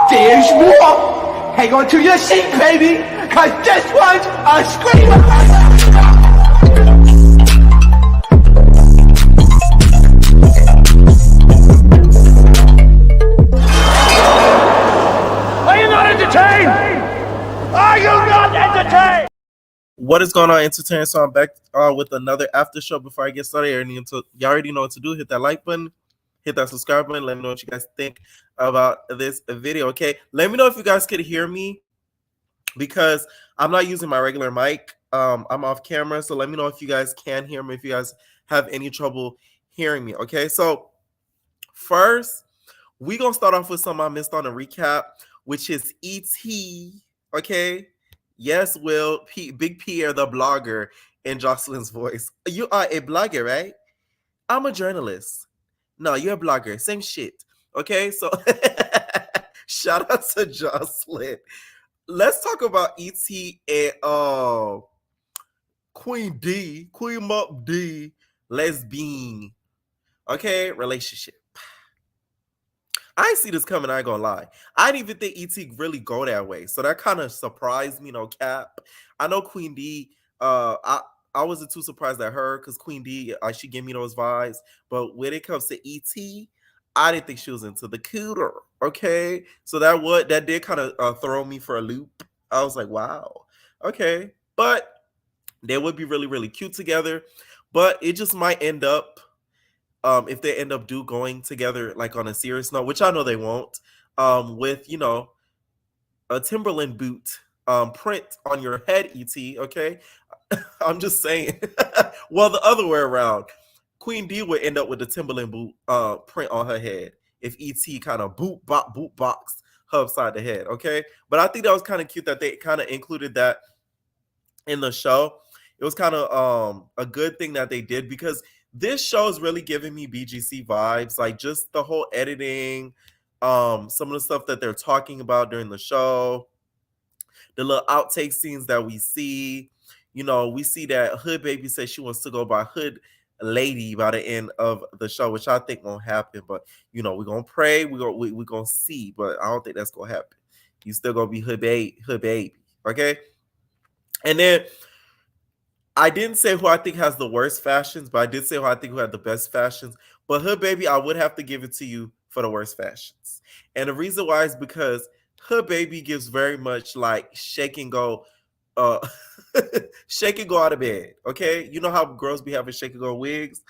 There's more! Hang on to your seat, baby! Cause this one's a screamer! Are you not entertained? Are you not entertained? What is going on, entertainment? So I'm back with another after show. Before I get started, you already know what to do. Hit that like button, hit that subscribe button. Let me know what you guys think about this video, okay? Let me know if you guys could hear me because I'm not using my regular mic. I'm off camera, so let me know if you guys can hear me, if you guys have any trouble hearing me, okay? So first, we're going to start off with something I missed on the recap, which is E.T., okay? Yes, Will, Big Pierre, the blogger, in Jocelyn's voice. You are a blogger, right? I'm a journalist. No, you're a blogger. Same shit. Okay, so shout out to Jocelyn. Let's talk about E.T. and Queen D, Queen Mop D, lesbian. Okay, relationship. I ain't see this coming, I ain't gonna lie. I didn't even think E.T. really go that way. So that kind of surprised me, no cap. I know Queen D, I wasn't too surprised at her because Queen D, she gave me those vibes. But when it comes to E.T., I didn't think she was into the cooter. Okay. So that did kind of throw me for a loop. I was like, wow. Okay. But they would be really, really cute together. But it just might end up, if they end up going together like on a serious note, which I know they won't, with, you know, a Timberland boot print on your head, E.T., okay? I'm just saying. Well, the other way around. Queen D would end up with the Timberland boot print on her head if E.T. kind of boot box her upside the head, okay? But I think that was kind of cute that they kind of included that in the show. It was kind of a good thing that they did because this show is really giving me BGC vibes, like just the whole editing, some of the stuff that they're talking about during the show, the little outtake scenes that we see. You know, we see that Hood Baby says she wants to go by Hood Lady by the end of the show, which I think won't happen. But, you know, we're going to pray. We're going to see. But I don't think that's going to happen. You still going to be Hood Baby. Okay? And then I didn't say who I think has the worst fashions, but I did say who I think who had the best fashions. But Hood Baby, I would have to give it to you for the worst fashions. And the reason why is because Hood Baby gives very much like shake and go uh shake and go out of bed. Okay, you know how girls be having shake and go wigs.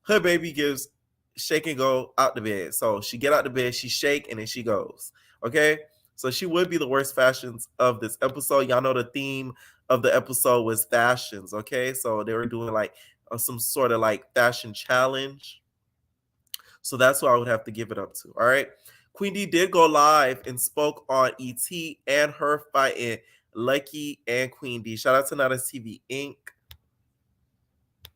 Her baby gives shake and go out the bed. So she get out the bed, she shake, and then she goes. Okay, so she would be the worst fashions of this episode. Y'all know the theme of the episode was fashions. Okay, so they were doing like some sort of like fashion challenge. So that's what I would have to give it up to. All right. Queen D did go live and spoke on ET and her fighting Lucky and Queen D. Shout out to Not TV Inc.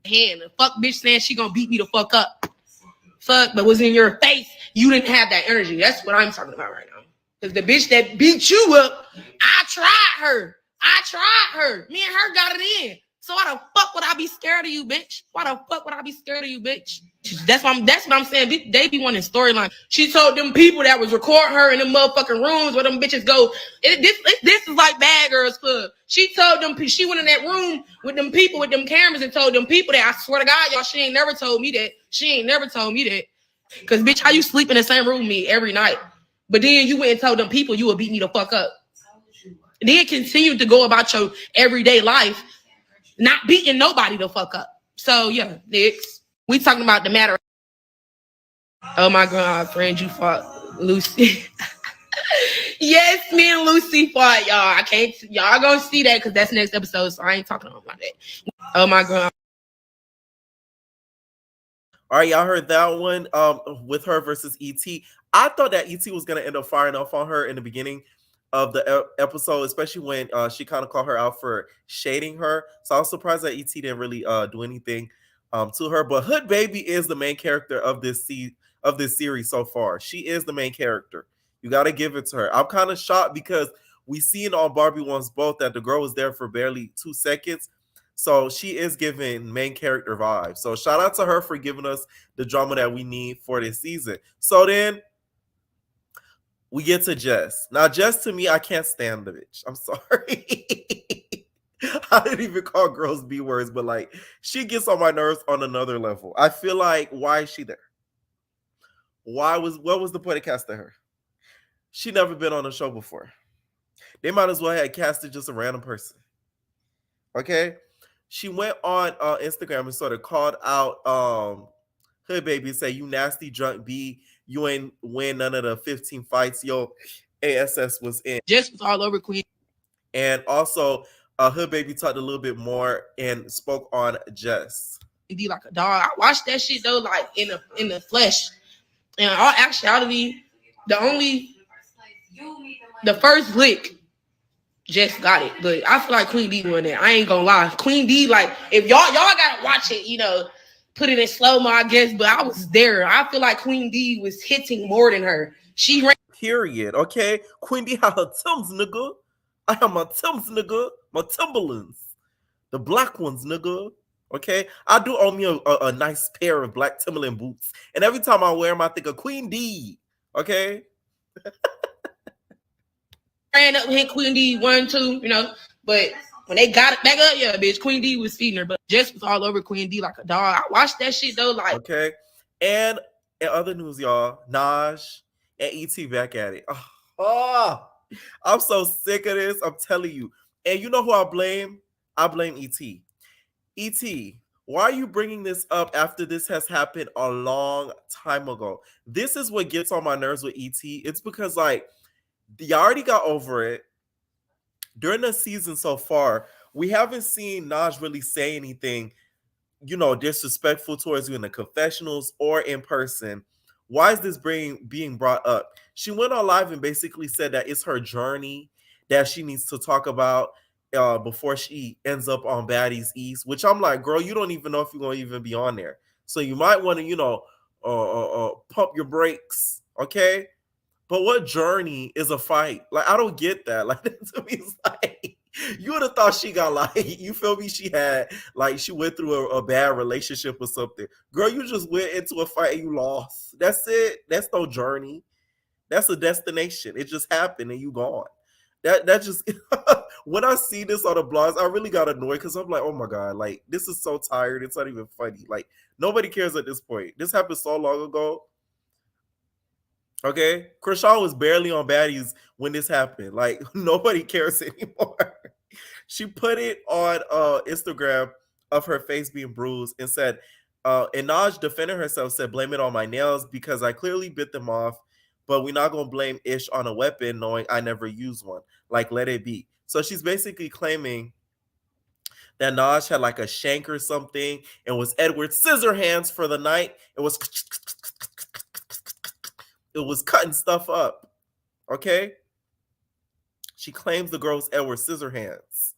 Hand, the fuck bitch saying she gonna beat me the fuck up. Fuck, but was in your face. You didn't have that energy. That's what I'm talking about right now. Because the bitch that beat you up, I tried her. Me and her got it in. So why the fuck would I be scared of you, bitch? Why the fuck would I be scared of you, bitch? That's what I'm saying. They be wanting storyline. She told them people that was recording her in them motherfucking rooms where them bitches go. This is like Bad Girls Club. She told them, she went in that room with them people with them cameras and told them people that, I swear to God, y'all, she ain't never told me that. Because, bitch, how you sleep in the same room with me every night? But then you went and told them people you would beat me the fuck up. And then continued to go about your everyday life, not beating nobody the fuck up. So, yeah, next. We talking about the matter. Oh, my God, friend, you fought Lucy. Yes, me and Lucy fought, y'all. I can't, y'all gonna see that because that's next episode, so I ain't talking about that. Oh, my God. All right, y'all heard that one with her versus ET. I thought that ET was going to end up firing off on her in the beginning of the episode, especially when she kind of called her out for shading her. So I was surprised that ET didn't really do anything to her. But Hood Baby is the main character of this series so far. She is the main character. You got to give it to her. I'm kind of shocked because we seen on Barbie Wants Both that the girl was there for barely 2 seconds. So she is giving main character vibes. So shout out to her for giving us the drama that we need for this season. So then we get to Jess. Now, Jess, to me, I can't stand the bitch. I'm sorry. I didn't even call girls B words, but like she gets on my nerves on another level. I feel like, why is she there? What was the point of casting her? She never been on a show before. They might as well have casted just a random person. Okay? She went on Instagram and sort of called out Hood Baby and say, "You nasty drunk B, you ain't win none of the 15 fights your ASS was in." Jess was all over Queen. And also, Hood Baby talked a little bit more and spoke on Jess. Be like a dog. I watched that shit though, like in the flesh. And all actuality, the first lick, Jess got it. But I feel like Queen D won that. I ain't gonna lie. Queen D, like, if y'all gotta watch it, put it in slow-mo, I guess. But I was there. I feel like Queen D was hitting more than her. She ran. Period. Okay? Queen D had her Timbs, nigga. I have my Timbs, nigga. My Timberlands. The black ones, nigga. Okay? I do own me a nice pair of black Timberland boots. And every time I wear them, I think of Queen D. Okay? Ran up and hit Queen D 1, 2, but when they got it back up, yeah, bitch, Queen D was feeding her, but Jess was all over Queen D like a dog. I watched that shit though, like. Okay. And in other news, y'all, Naj and ET back at it. Oh, I'm so sick of this. I'm telling you. And you know who I blame? I blame ET. ET, why are you bringing this up after this has happened a long time ago? This is what gets on my nerves with ET. It's because, like, you already got over it. During the season so far, we haven't seen Naj really say anything, disrespectful towards you in the confessionals or in person. Why is this being brought up? She went on live and basically said that it's her journey that she needs to talk about before she ends up on Baddies East, which I'm like, girl, you don't even know if you're going to even be on there. So you might want to, pump your brakes, okay? But what journey is a fight? Like, I don't get that. Like, to me, it's like, you would have thought she got, like, you feel me? She went through a bad relationship or something. Girl, you just went into a fight and you lost. That's it. That's no journey. That's a destination. It just happened and you gone. That just, when I see this on the blogs, I really got annoyed because I'm like, oh my God, like, this is so tired. It's not even funny. Like, nobody cares at this point. This happened so long ago. Okay, Krishan was barely on Baddies when this happened. Like, nobody cares anymore. She put it on Instagram of her face being bruised and said, and Naj defended herself, said, blame it on my nails because I clearly bit them off, but we're not going to blame Ish on a weapon knowing I never used one. Like, let it be. So she's basically claiming that Naj had like a shank or something and was Edward Scissorhands for the night. It was cutting stuff up. Okay? She claims the girl's Edward Scissorhands.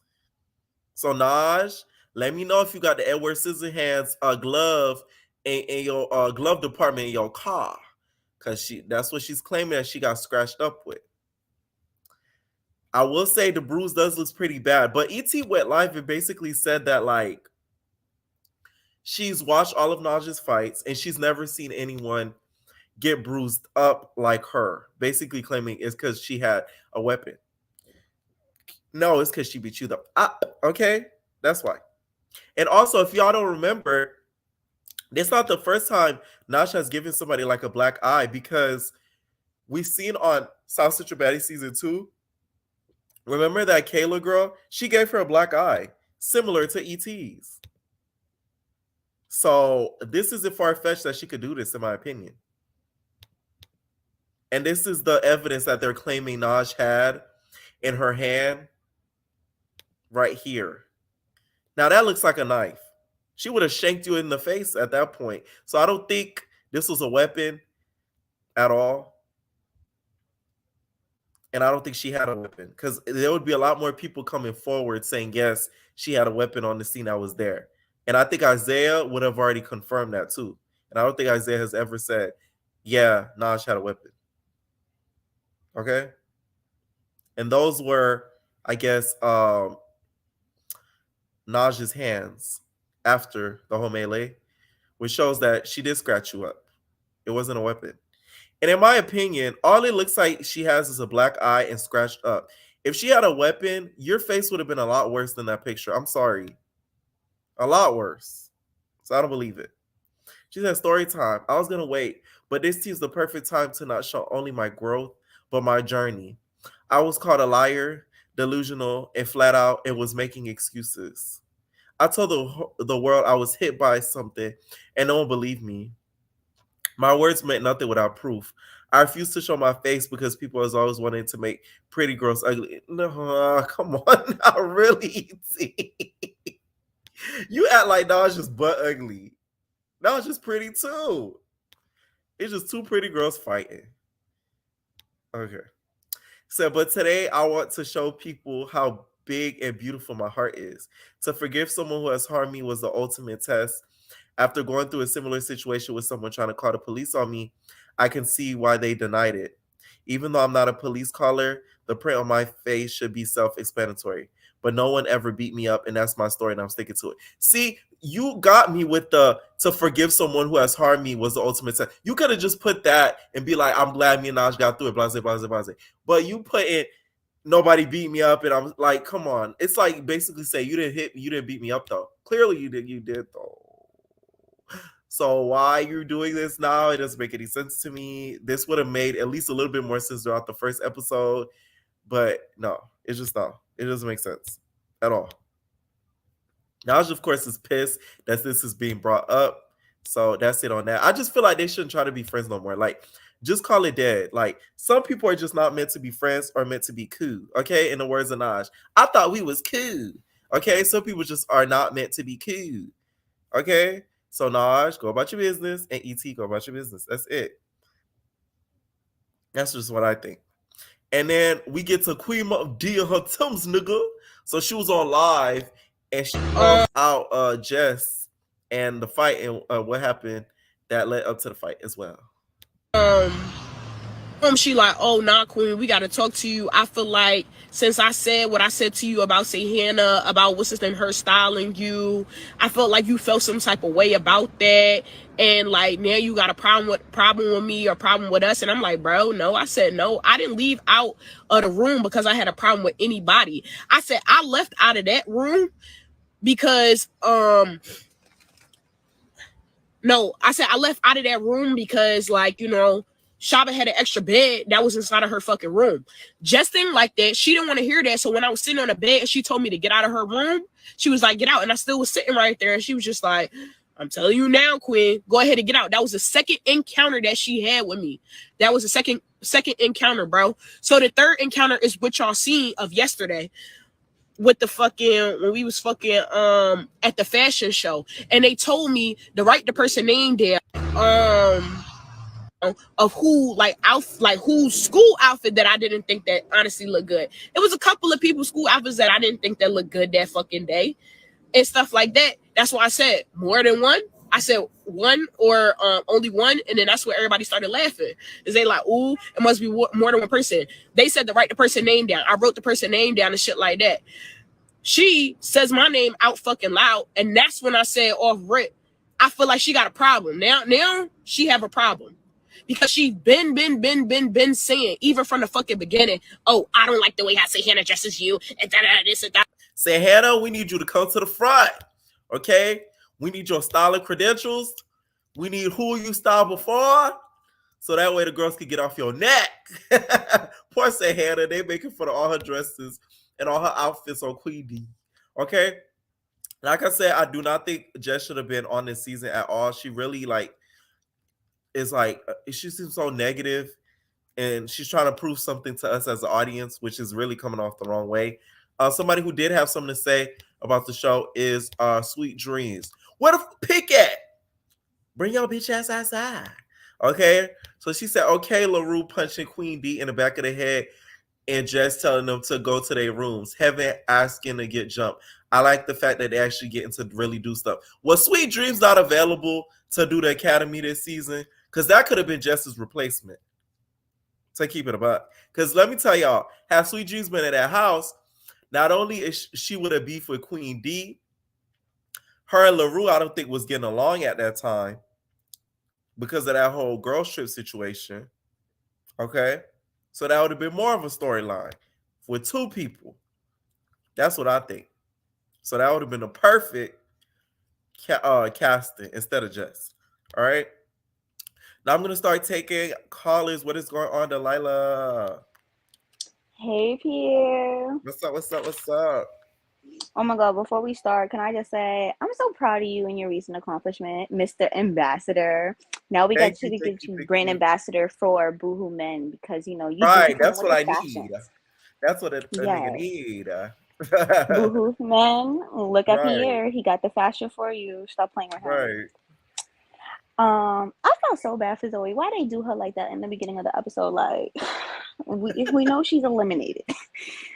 So Naj, let me know if you got the Edward Scissorhands glove in your glove department in your car. Because that's what she's claiming that she got scratched up with. I will say the bruise does look pretty bad. But E.T. went live and basically said that like she's watched all of Naj's fights and she's never seen anyone get bruised up like her. Basically claiming it's because she had a weapon. No, it's because she beat you up. Okay, that's why. And also, if y'all don't remember, it's not the first time Nash has given somebody like a black eye because we've seen on South Central Baddies season 2. Remember that Kayla girl? She gave her a black eye, similar to ET's. So this isn't far-fetched that she could do this, in my opinion. And this is the evidence that they're claiming Naj had in her hand right here. Now that looks like a knife. She would have shanked you in the face at that point. So I don't think this was a weapon at all. And I don't think she had a weapon because there would be a lot more people coming forward saying, yes, she had a weapon on the scene that was there. And I think Isaiah would have already confirmed that too. And I don't think Isaiah has ever said, yeah, Naj had a weapon. Okay? And those were, I guess, Naj's hands after the whole melee, which shows that she did scratch you up. It wasn't a weapon. And in my opinion, all it looks like she has is a black eye and scratched up. If she had a weapon, your face would have been a lot worse than that picture. I'm sorry. A lot worse. So I don't believe it. She said, story time. I was going to wait, but this seems the perfect time to not show only my growth, but my journey. I was called a liar, delusional, and flat out and was making excuses. I told the world I was hit by something, and no one believed me. My words meant nothing without proof. I refused to show my face because people was always wanting to make pretty girls ugly. No, come on, not really. You act like Naj just butt ugly. Naj just pretty too. It's just two pretty girls fighting. Okay. So, but today I want to show people how big and beautiful my heart is. To forgive someone who has harmed me was the ultimate test. After going through a similar situation with someone trying to call the police on me, I can see why they denied it. Even though I'm not a police caller, the print on my face should be self-explanatory. But no one ever beat me up, and that's my story, and I'm sticking to it. See, you got me with the to forgive someone who has harmed me was the ultimate test. You could have just put that and be like, I'm glad me and Naj got through it, blase, blase, blase. But you put it, nobody beat me up, and I'm like, come on. It's like basically say you didn't hit me, you didn't beat me up though. Clearly you did though. So why you're doing this now, it doesn't make any sense to me. This would have made at least a little bit more sense throughout the first episode, but no, it's just no. It doesn't make sense at all. Naj, of course, is pissed that this is being brought up. So that's it on that. I just feel like they shouldn't try to be friends no more. Like, just call it dead. Like, some people are just not meant to be friends or meant to be cool. Okay, in the words of Naj. I thought we was cool. Okay, some people just are not meant to be cool. Okay? So Naj, go about your business, and ET, go about your business. That's it. That's just what I think. And then we get to Queen D and her Tims, nigga. So she was on live, and she out Jess and the fight and what happened that led up to the fight as well. She like, oh, nah, Queen, we got to talk to you. I feel like since I said what I said to you about, say, Hannah, about what's his name, her styling you, I felt like you felt some type of way about that. And like, now you got a problem with me or problem with us. And I'm like, bro, no. I said, no, I didn't leave out of the room because I had a problem with anybody. I said, I left out of that room because, no, I said I left out of that room because, like, you know, Shaba had an extra bed that was inside of her fucking room. Jess didn't like that. She didn't want to hear that. So when I was sitting on the bed and she told me to get out of her room, she was like, get out. And I still was sitting right there. And she was just like, I'm telling you now, Queen, go ahead and get out. That was the second encounter that she had with me. That was the second encounter, bro. So the third encounter is what y'all seen of yesterday with the fucking, when we was fucking at the fashion show. And they told me to write the person name there. Of who like whose school outfit that I didn't think that honestly looked good. It was a couple of people's school outfits that I didn't think that looked good that fucking day and stuff like that. That's why I said more than one. I said one or only one, and then that's where everybody started laughing. Is they like, ooh, it must be more than one person. They said to write the person name down. I wrote the person name down and shit like that. She says my name out fucking loud, and that's when I said off rip, I feel like she got a problem. Now she have a problem. Because she been saying, even from the fucking beginning, oh, I don't like the way I say Hannah dresses you, and this and that. Say, Hannah, we need you to come to the front, okay? We need your styling credentials. We need who you styled before, so that way the girls can get off your neck. Poor Say Hannah, they making fun of all her dresses and all her outfits on Queen D, okay? Like I said, I do not think Jess should have been on this season at all. She really, is she seems so negative, and she's trying to prove something to us as an audience, which is really coming off the wrong way. Somebody who did have something to say about the show is Sweet Dreams. Where the pick at? Bring your bitch ass outside. Okay, so she said, okay, LaRue punching Queen D in the back of the head and Jess telling them to go to their rooms. Heaven asking to get jumped. I like the fact that they actually getting to really do stuff. Was Sweet Dreams not available to do the Academy this season? Because that could have been Jess's replacement. To keep it about. Because let me tell y'all, had Sweet Dreams been in that house, not only is she would have beef with Queen D, her and LaRue, I don't think, was getting along at that time because of that whole girl trip situation. Okay? So that would have been more of a storyline with two people. That's what I think. So that would have been a perfect casting instead of Jess. All right? Now I'm going to start taking callers. What is going on, Delilah? Hey, Pierre. What's up? What's up? What's up? Oh my God, before we start, can I just say, I'm so proud of you and your recent accomplishment, Mr. Ambassador. Now we got you to get you brand ambassador for Boohoo Men because, you know, you right. That's what I need. That's what a nigga need. Boohoo Men, look at Pierre. He got the fashion for you. Stop playing with him. Right. I felt so bad for Zoe. Why they do her like that in the beginning of the episode? Like, we know she's eliminated.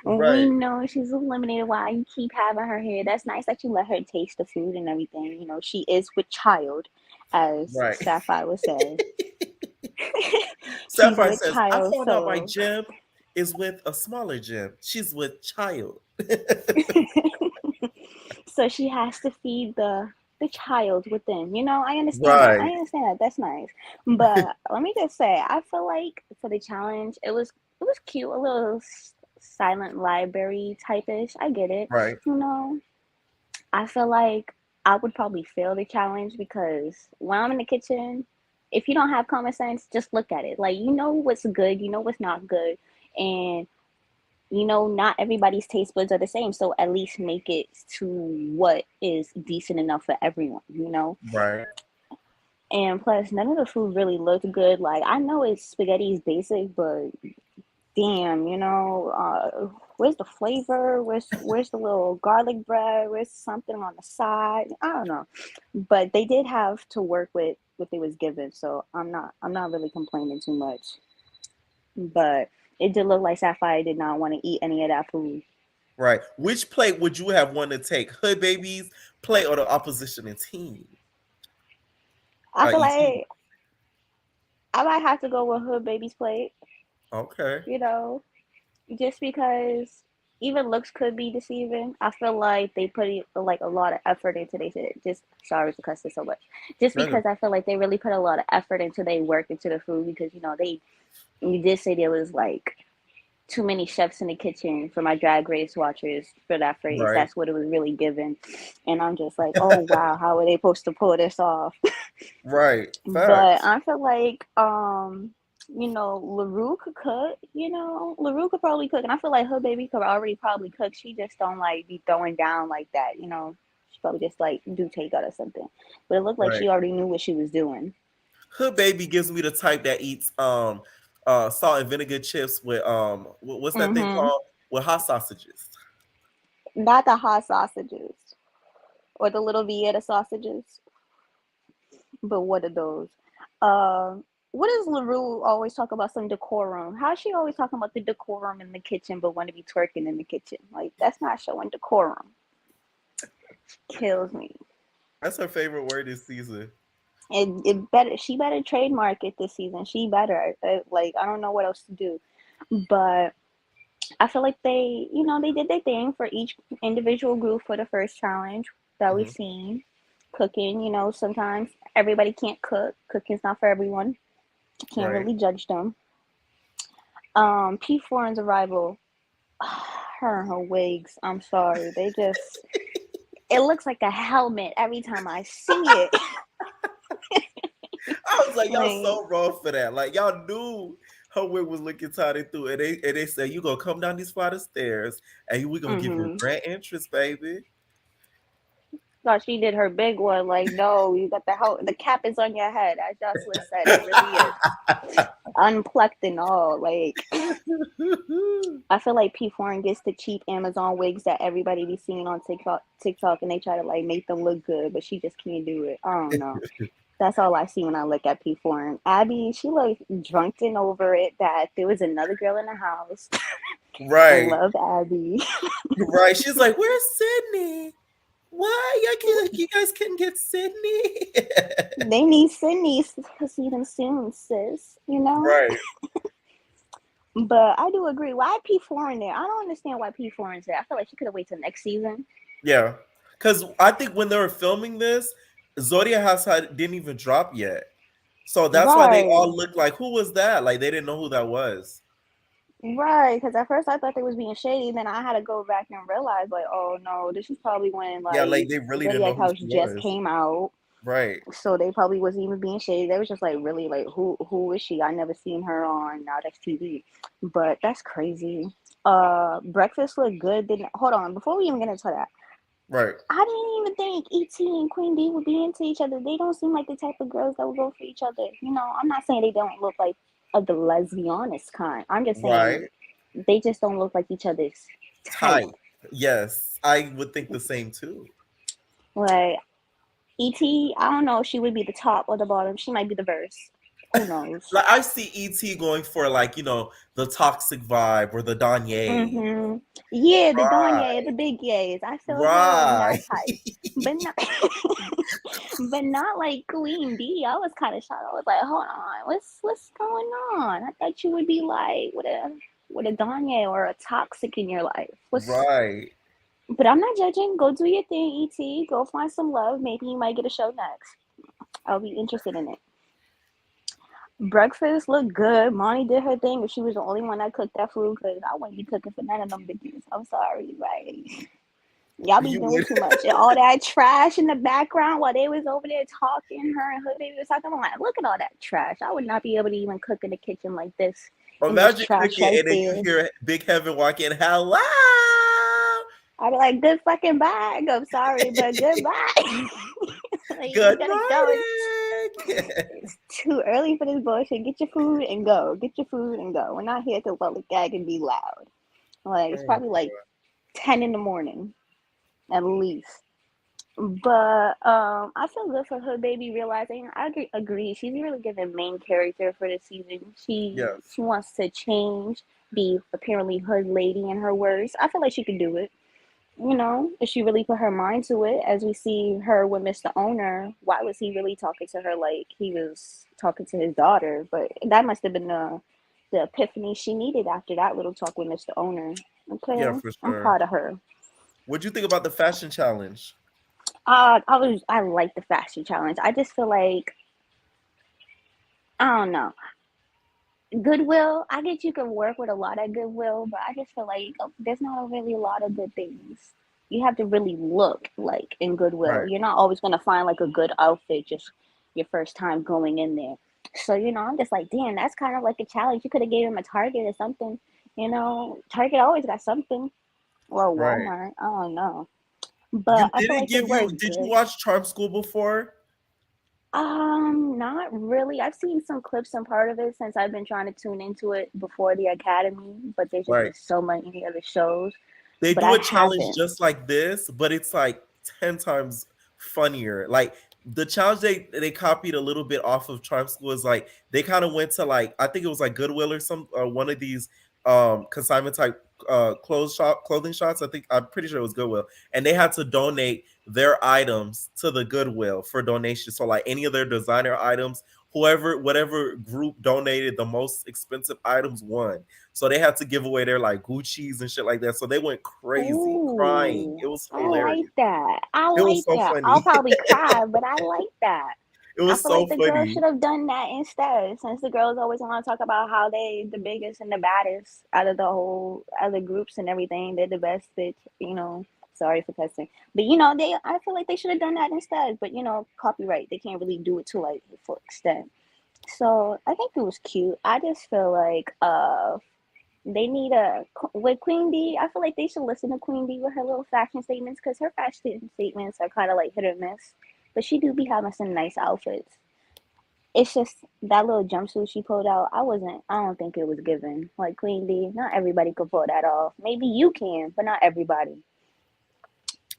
Right. We know she's eliminated. Why you keep having her here? That's nice that you let her taste the food and everything. You know, she is with child, as Sapphire would say. Sapphire says, I found out my gym is with a smaller gym. She's with child. So she has to feed the child within, you know. I understand that. I understand that. That's nice. But let me just say, I feel like for the challenge, it was cute, a little silent library type-ish. I get it. Right. You know, I feel like I would probably fail the challenge because when I'm in the kitchen, if you don't have common sense, just look at it. Like, you know what's good, you know what's not good, and you know, not everybody's taste buds are the same. So at least make it to what is decent enough for everyone, you know? Right. And plus, none of the food really looked good. Like, I know spaghetti is basic, but damn, you know, where's the flavor? Where's the little garlic bread? Where's something on the side? I don't know. But they did have to work with what they was given. So I'm not really complaining too much. But it did look like Sapphire did not want to eat any of that food. Right. Which plate would you have wanted to take? Hood Baby's plate or the opposition team? I feel like I might have to go with Hood Baby's plate. Okay. You know, just because even looks could be deceiving. I feel like they put like a lot of effort into just sorry to cuss this so much. Just because I feel like they really put a lot of effort into their work into the food because, you know, you did say there was like too many chefs in the kitchen for my Drag Race watchers for that phrase. Right. That's what it was really given. And I'm just like, oh, wow, how are they supposed to pull this off? Right. But I feel like You know, LaRue could cook. You know, LaRue could probably cook, and I feel like her baby could already probably cook. She just don't like be throwing down like that. You know, she probably just like do takeout or something. But it looked like Right. she already knew what she was doing. Her baby gives me the type that eats salt and vinegar chips with what's that thing Mm-hmm. called? With hot sausages. Not the hot sausages or the little Vieta sausages, but what are those? What does LaRue always talk about some decorum? How's she always talking about the decorum in the kitchen, but want to be twerking in the kitchen? Like that's not showing decorum. Kills me. That's her favorite word this season. It better she better trademark it this season. She better like I don't know what else to do, but I feel like they you know they did their thing for each individual group for the first challenge that we've Mhm. seen. Cooking, you know, sometimes everybody can't cook. Cooking's not for everyone. Can't Right. really judge them. P Foreign's arrival, her and her wigs. I'm sorry, they just it looks like a helmet every time I see it. I was like, y'all Like, so wrong for that. Like y'all knew her wig was looking tidy through, and they said you gonna come down these flight of stairs, and we gonna give you a mm-hmm. grand entrance, baby. Thought she did her big one. Like, no, you got the cap is on your head, as Jocelyn said. It really is unplucked and all. Like, I feel like P Foreign gets the cheap Amazon wigs that everybody be seeing on TikTok, and they try to like make them look good, but she just can't do it. I don't know. That's all I see when I look at P Foreign. Abby, she like drunken over it that there was another girl in the house. I Right, love Abby. right. She's like, "Where's Sydney? Why you guys couldn't get Sydney?" They need Sydney to see them soon, sis. You know. Right. But I do agree. Why P Foreign there? I don't understand why P Foreign's there. I feel like she could have waited till next season. Yeah, because I think when they were filming this, Zodiac House didn't even drop yet, so that's why they Right. all looked like, "Who was that?" Like they didn't know who that was. Right, because at first I thought they was being shady, then I had to go back and realize, like, oh no, this is probably when Yeah, like like they really didn't know Zodiac who House she just was. came out, Right. so they probably wasn't even being shady. They was just like, really, like, who is she? I never seen her on Now That's TV, but that's crazy. Breakfast looked good. Didn't hold on before we even get into that. Right. I didn't even think ET and Queen D would be into each other. They don't seem like the type of girls that would go for each other. You know, I'm not saying they don't look like of the lesbianist kind. I'm just Right. saying they just don't look like each other's type. Type. Yes, I would think the same too. Like ET, I don't know if she would be the top or the bottom. She might be the verse. Who knows? Like I see ET going for like the toxic vibe or the Danye. Mm-hmm. Yeah, the Donye, Right. the big yays. I feel her in that Right. type, but not, but not like Queen D. I was kind of shocked. I was like, hold on, what's going on? I thought you would be like with a Donye or a toxic in your life. What's Right. But I'm not judging. Go do your thing, ET. Go find some love. Maybe you might get a show next. I'll be interested in it. Breakfast looked good. Monty did her thing, but she was the only one that cooked that food because I wouldn't be cooking for none of them bitches. I'm sorry, right? Y'all be You doing would. too much. And all that trash in the background while they was over there talking, her and her baby was talking. I'm like, look at all that trash. I would not be able to even cook in the kitchen like this. And there's Imagine trash cooking right and then you there. hear Big Heaven walk in. Hello. I'd be like, good fucking bye. I'm sorry, but goodbye. Like, you Good gotta go. morning. It's too early for this bullshit. Get your food and go. Get your food and go. We're not here to lollygag and be loud. Like, it's Oh, probably like 10 in the morning at least. But I feel good for her baby realizing. Agree. She's really giving main character for the season. yes. She wants to change, be apparently her lady in her words. I feel like she can do it. You know, if she really put her mind to it, as we see her with Mr. Owner, why was he really talking to her like he was talking to his daughter? But that must have been the epiphany she needed after that little talk with Mr. Owner. Yeah, Okay, for I'm sure. proud of her. What'd you think about the fashion challenge? I like the fashion challenge. I just feel like I don't know. Goodwill, I get you can work with a lot of goodwill, but I just feel like there's not really a lot of good things. You have to really look like in goodwill. Right. You're not always gonna find like a good outfit just your first time going in there. So, I'm just like, damn, that's kind of like a challenge. You could have gave him a Target or something. Target always got something. Or Right. Walmart. I don't know. You But I feel didn't like they give were you did you good. watch Charm School before? Not really. I've seen some clips and part of it since I've been trying to tune into it before the academy, but there's just Right. been so many other shows. They But do I a challenge haven't. just like this, but it's like 10 times funnier. Like the challenge they copied a little bit off of Charm School is like they kind of went to like I think it was like Goodwill or some one of these consignment type clothing shops. I think I'm pretty sure it was Goodwill. And they had to donate their items to the Goodwill for donation. So like any of their designer items, whatever group donated the most expensive items won. So they had to give away their like Gucci's and shit like that. So they went crazy, crying. Ooh, It was I like hilarious. that. I It was like so that. I'll funny. probably cry, but I like that. It I was feel so like the girls funny. should have done that instead, since the girls always want to talk about how they the biggest and the baddest out of the whole other groups and everything. They're the best bitch. Sorry for cussing, but I feel like they should have done that instead. But copyright, they can't really do it to like the full extent. So I think it was cute. I just feel like they need with Queen D. I feel like they should listen to Queen D with her little fashion statements, because her fashion statements are kind of like hit or miss, but she do be having some nice outfits. It's just that little jumpsuit she pulled out. I don't think it was given. Like Queen D, not everybody could pull that off. Maybe you can, but not everybody.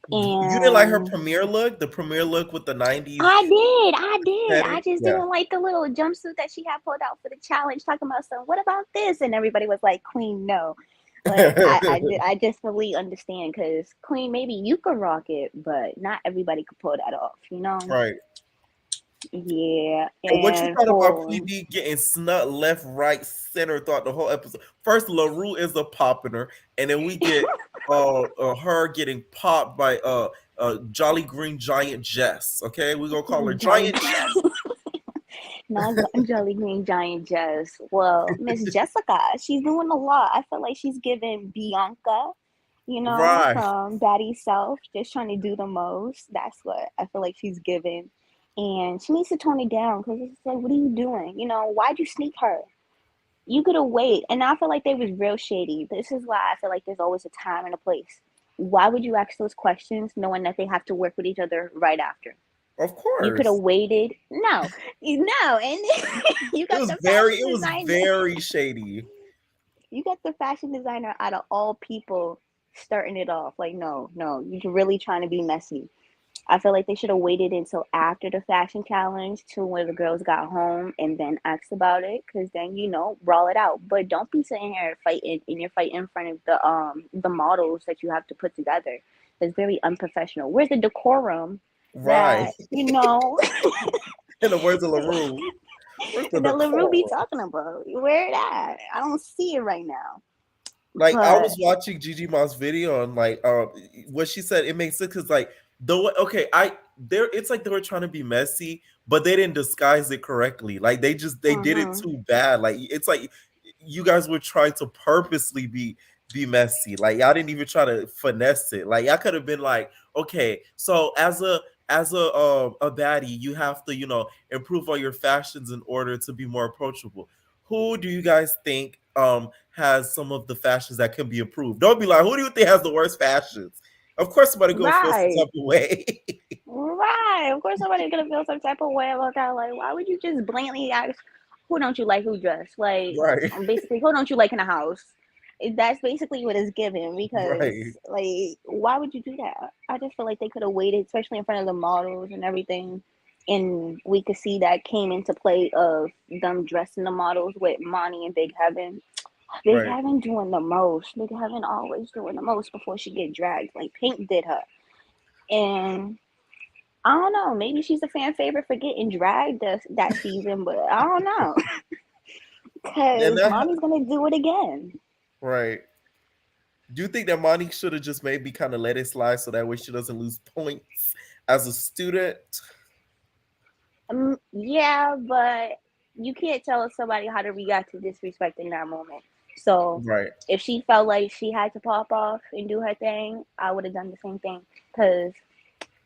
You didn't like her And premiere look, the premiere look with the 90s I did. I aesthetic? just Yeah. didn't like the little jumpsuit that she had pulled out for the challenge, talking about some, what about this? And everybody was like, Queen, no. But I just fully understand, because Queen, maybe you could rock it, but not everybody could pull that off. Right. Yeah. And what you And thought about for PD getting snut left, right, center throughout the whole episode? First, LaRue is a popping, and then we get her getting popped by Jolly Green Giant Jess. Okay, we gonna call her Jolly Giant Jess. Not Jolly Green Giant Jess. Well, Miss Jessica, she's doing a lot. I feel like she's giving Bianca, Right. from Baddies Self, just trying to do the most. That's what I feel like she's giving. And she needs to tone it down, because it's like, what are you doing? Why'd you sneak her? You could have waited. And I feel like they was real shady. This is why I feel like there's always a time and a place. Why would you ask those questions knowing that they have to work with each other right after? Of You could have course. waited. No, no, and you It got was the fashion it was designer. very shady. You got the fashion designer out of all people starting it off. Like, no, no, you're really trying to be messy. I feel like they should have waited until after the fashion challenge, to when the girls got home, and then asked about it, because then brawl it out. But don't be sitting here fighting, and you're fighting in front of the models that you have to put together. It's very unprofessional. Where's the decorum Right. that In the words of LaRue. Where's the the LaRue be decorum? talking about? Where it at? I don't see it right now. Like I was But watching Gigi Moss video, and like what she said, it makes sense because like okay, it's like they were trying to be messy, but they didn't disguise it correctly. Like they did it mhm. too bad. Like it's like you guys were trying to purposely be messy. Like y'all didn't even try to finesse it. Like I could have been like, okay, so as a baddie, you have to improve all your fashions in order to be more approachable. Who do you guys think has some of the fashions that can be improved? Don't be like, who do you think has the worst fashions? Of course, somebody gonna feel some Right. type of way. Right. Of course somebody's gonna feel some type of way about that. Like, why would you just blatantly ask, who don't you like, who dress? Like, Right, basically, who don't you like in the house? That's basically what it's given, because right, like, why would you do that? I just feel like they could have waited, especially in front of the models and everything. And we could see that came into play of them dressing the models with Monty and Big Heaven. Big right. Heaven doing the most. Big Heaven always doing the most before she get dragged. Like Pink did her. And I don't know. Maybe she's a fan favorite for getting dragged that season, but I don't know. And Because that mommy's going to do it again. right. Do you think that Monty should have just maybe kind of let it slide so that way she doesn't lose points as a student? Yeah, but you can't tell somebody how to react to disrespect in that moment. So Right. if she felt like she had to pop off and do her thing, I would have done the same thing. Because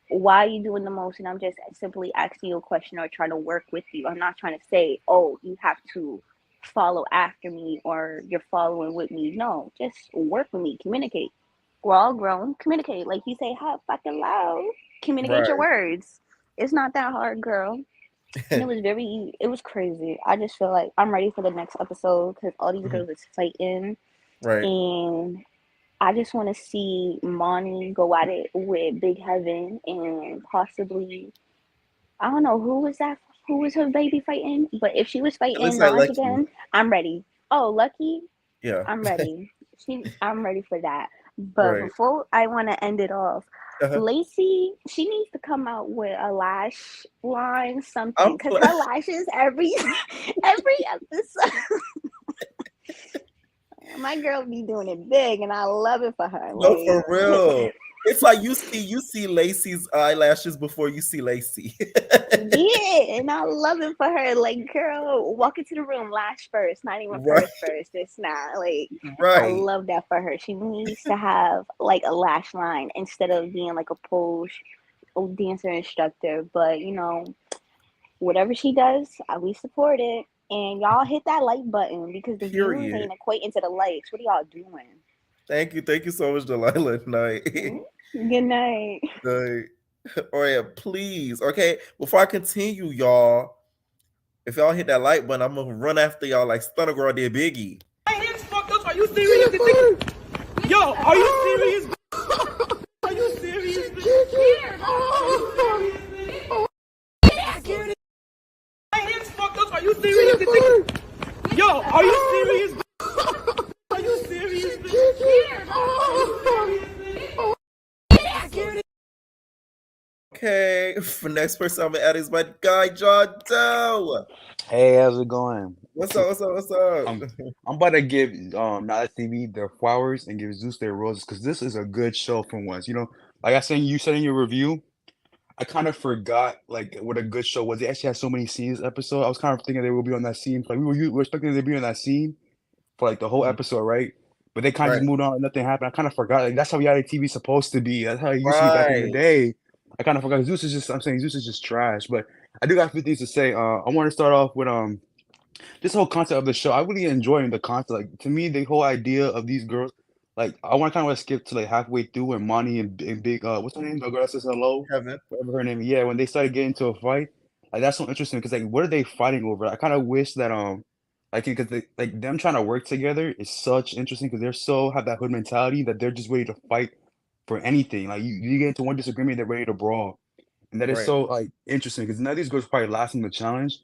why are you doing the most? And I'm just simply asking you a question or trying to work with you. I'm not trying to say, oh, you have to follow after me or you're following with me. No, just work with me, communicate. We're all grown, communicate. Like you say, how fucking loud. Communicate your Right. words. It's not that hard, girl. And it was crazy. I just feel like I'm ready for the next episode because all these Mhm. girls is fighting. Right. And I just want to see Monty go at it with Big Heaven and possibly, I don't know who was that, who was her baby fighting, but if she was It looks fighting like Nas Lucky. again, I'm ready. Oh, Lucky, Yeah. I'm ready. I'm ready for that. But Right. before I want to end it off, Uh-huh. Lacey, she needs to come out with a lash line, something, I'm because her lashes every episode. My girl be doing it big, and I love it for her. no, Like, for real. It's like you see Lacey's eyelashes before you see Lacey. yeah, and I love it for her. Like, girl, walk into the room lash first, not even Right. purse first. It's not like I Right. love that for her. She needs to have like a lash line instead of being like a pole dancer instructor. But you know, whatever she does, we support it. And y'all hit that like button because the views Period. ain't equating to the likes. What are y'all doing? Thank you. Thank you so much, Delilah. Night. Good night. Night. Oh yeah, please. Okay. Before I continue, y'all, if y'all hit that like button, I'm gonna run after y'all like Stunner Girl did Biggie. My hands fucked up. Are you serious? Yo, are you serious? Are you serious? My hands fucked up. Are you serious? Yo, are you serious? Are you serious? Okay. For next person I'm gonna add is my guy John Doe. Hey, how's it going? What's up? What's up? What's up? I'm about to give Nala TV their flowers and give Zeus their roses because this is a good show for once. You know, like I said, you said in your review, I kind of forgot like what a good show was. They actually had so many scenes episode. I was kind of thinking they would be on that scene. Like we were expecting them to be on that scene for like the whole Mhm. episode, right? But they kind of Right. just moved on and nothing happened. I kind of forgot. Like that's how reality TV is supposed to be. That's how it used to be back in the Right. day. I kind of forgot. Zeus is just. I'm saying Zeus is just trash. But I do got a few things to say. I want to start off with this whole concept of the show. I really enjoying the concept. Like to me, the whole idea of these girls. Like I want to kind of skip to like halfway through when Monty and Big what's her name? The girl that says hello, Kevin. whatever her name. Yeah, when they started getting into a fight, like that's so interesting because like what are they fighting over? I kind of wish that like because like them trying to work together is such interesting because they're so have that hood mentality that they're just ready to fight for anything. Like you get into one disagreement, they're ready to brawl. And that is Right. so like interesting because none of these girls probably last in the challenge.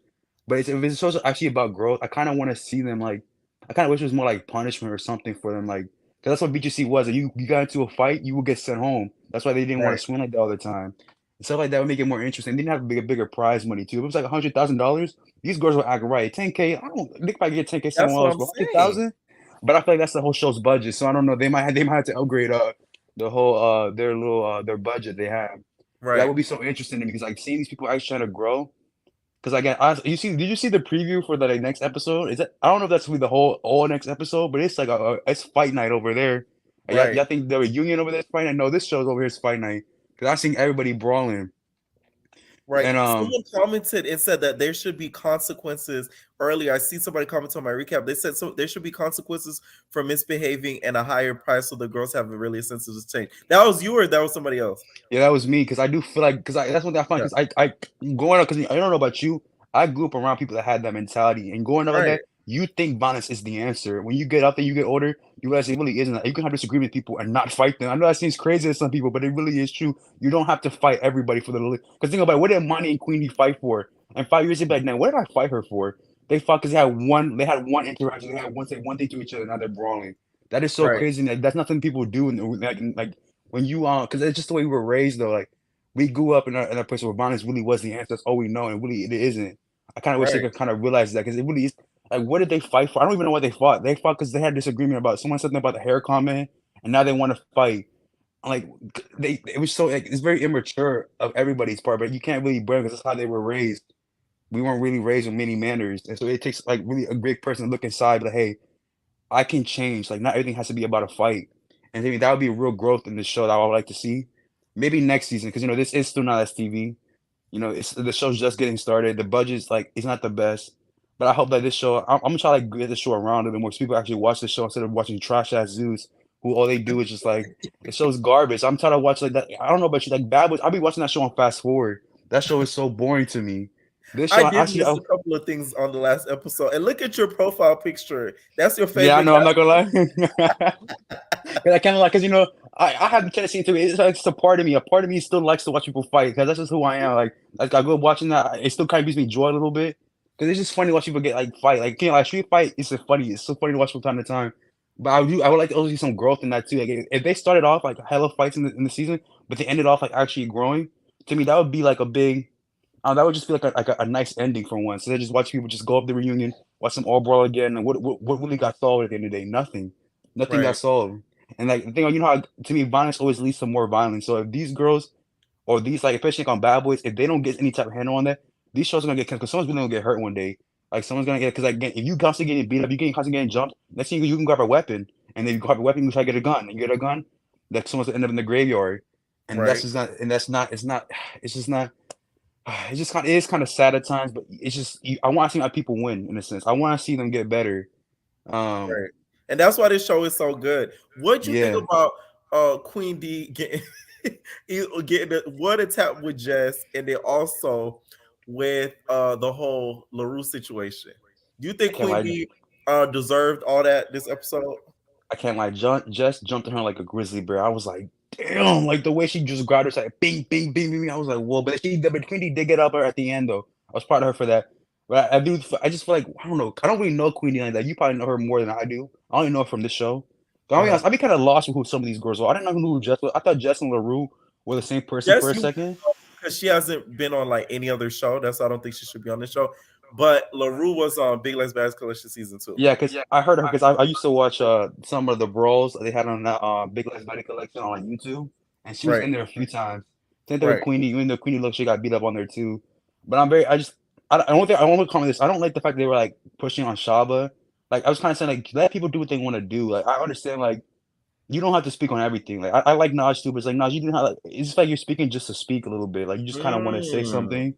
But if it's also actually about growth, I kind of want to see them like I kind of wish it was more like punishment or something for them. Like 'cause that's what BGC was. Like, you got into a fight, you would get sent home. That's why they didn't want Right. to swim like that all the time. And stuff like that would make it more interesting. They didn't have bigger prize money too. If it was like $100,000, these girls would act right. 10K, I don't. They probably get 10K That's somewhere what else, I'm but saying. 100,000. But I feel like that's the whole show's budget. So I don't know. They might have to upgrade the whole their little their budget they have. That Right. would be so interesting to me because like seeing these people actually trying to grow. Because I get honest, did you see the preview for the like, next episode? Is it? I don't know if that's gonna be the whole all next episode, but it's like it's fight night over there. Right. Y'all think the reunion over there is fight night? No, this show's over here is fight night because I seen everybody brawling Right. and Someone commented and said that there should be consequences earlier. I see somebody comment on my recap. They said so there should be consequences for misbehaving and a higher price so the girls have a really sensitive change. That was you or that was somebody else? yeah, that was me because I do feel like because that's one thing I find Yeah. because I growing up because I don't know about you, I grew up around people that had that mentality and growing up like Right. that, you think violence is the answer. When you get out there, you get older, you realize it really isn't. You can have disagreement with people and not fight them. I know that seems crazy to some people, but it really is true. You don't have to fight everybody for the because think about it, what did Monty and Queenie fight for? And 5 years they'd be like, now what did I fight her for? They fought because they had one interaction, they had one say one thing to each other, now they're brawling. That is so Right. crazy. Like, that's nothing people do. And like when you because it's just the way we were raised though. Like we grew up in a place where violence really was the answer. That's all we know, and really it isn't. I kind of wish they Right. could kind of realize that because it really is. Like, what did they fight for? I don't even know what they fought. They fought because they had disagreement about someone said something about the hair comment, and now they want to fight. Like it was so like it's very immature of everybody's part, but you can't really blame because that's how they were raised. We weren't really raised with many manners, and so it takes like really a big person to look inside, like, hey, I can change. Like, not everything has to be about a fight. And I mean, that would be a real growth in the show that I would like to see. maybe next season, because this is still not STV. The show's just getting started. The budget's like it's not the best, but I hope that this show. I'm gonna try to like, get the show around a bit more so people actually watch the show instead of watching trash ass Zeus, who all they do is just like the show's garbage. I'm trying to watch like that. I don't know about you, like Bad Boys. I'll be watching that show on fast forward. That show is so boring to me. This show, I I did see. miss a couple of things on the last episode. And look at your profile picture. That's your Yeah, I favorite know. I'm guy. not gonna lie. Cause I kind of like, cause I have the tendency to. It's like it's a part of me. A part of me still likes to watch people fight, cause that's just who I am. Like I go watching that. It still kind of gives me joy a little bit, cause it's just funny to watch people get like fight. Like like street fight. It's just funny. It's so funny to watch from time to time. But I would like to also see some growth in that too. Like if they started off like hella fights in the season, but they ended off like actually growing, to me that would be like a big. That would just be like a nice ending for once. So they just watch people just go up the reunion, watch them all brawl again, and what really got solved at the end of the day? Nothing. Nothing got Right. solved. And like the thing, how to me, violence always leads to more violence. So if these girls or these like especially like on Bad Boys, if they don't get any type of handle on that, these shows are gonna get because someone's really gonna get hurt one day. Like someone's gonna get because like if you constantly getting beat up, you getting constantly getting jumped. Next thing you can grab a weapon, and then you grab a weapon, you try to get a gun, and you get a gun, that someone's gonna end up in the graveyard. And that's Right. just not, and that's not, it's not, it's just not. It's just kind of, it is kind of sad at times, but it's just I want to see my people win in a sense. I want to see them get better. Um, Right. And that's why this show is so good. What'd you think yeah, about Queen D getting what attack with Jess and then also with the whole LaRue situation? Do you I think can't Queen lie. D deserved all that this episode? I can't lie. Jess jumped on her like a grizzly bear. I was like, damn, like the way she just grabbed her, like bing, bing, bing, bing. I was like, whoa. But Queenie did get up her at the end though. I was proud of her for that. But I do. I just feel like I don't know. I don't really know Queenie like that. You probably know her more than I do. I only know her from this show. But I'll be Uh-huh. honest. I'd be kind of lost with who some of these girls are. I didn't know who Jess was. I thought Jess and LaRue were the same person for Yes, a you second. because she hasn't been on like any other show. That's why I don't think she should be on this show. But LaRue was on Big Legs Bass Collection season 2. Yeah, because I heard her because I used to watch some of the brawls they had on that Big Legs Buddy Collection on YouTube, and she was Right. in there a few times. Same thing with Right. Queenie, even though Queenie looked she got beat up on there too. But I don't think I want to comment this. I don't like the fact they were like pushing on Shaba. Like I was kind of saying like let people do what they want to do. Like I understand like you don't have to speak on everything. Like I like Naj too, but it's like Naj, you didn't have like it's just like you're speaking just to speak a little bit. Like you just kind of want to say Mm. something.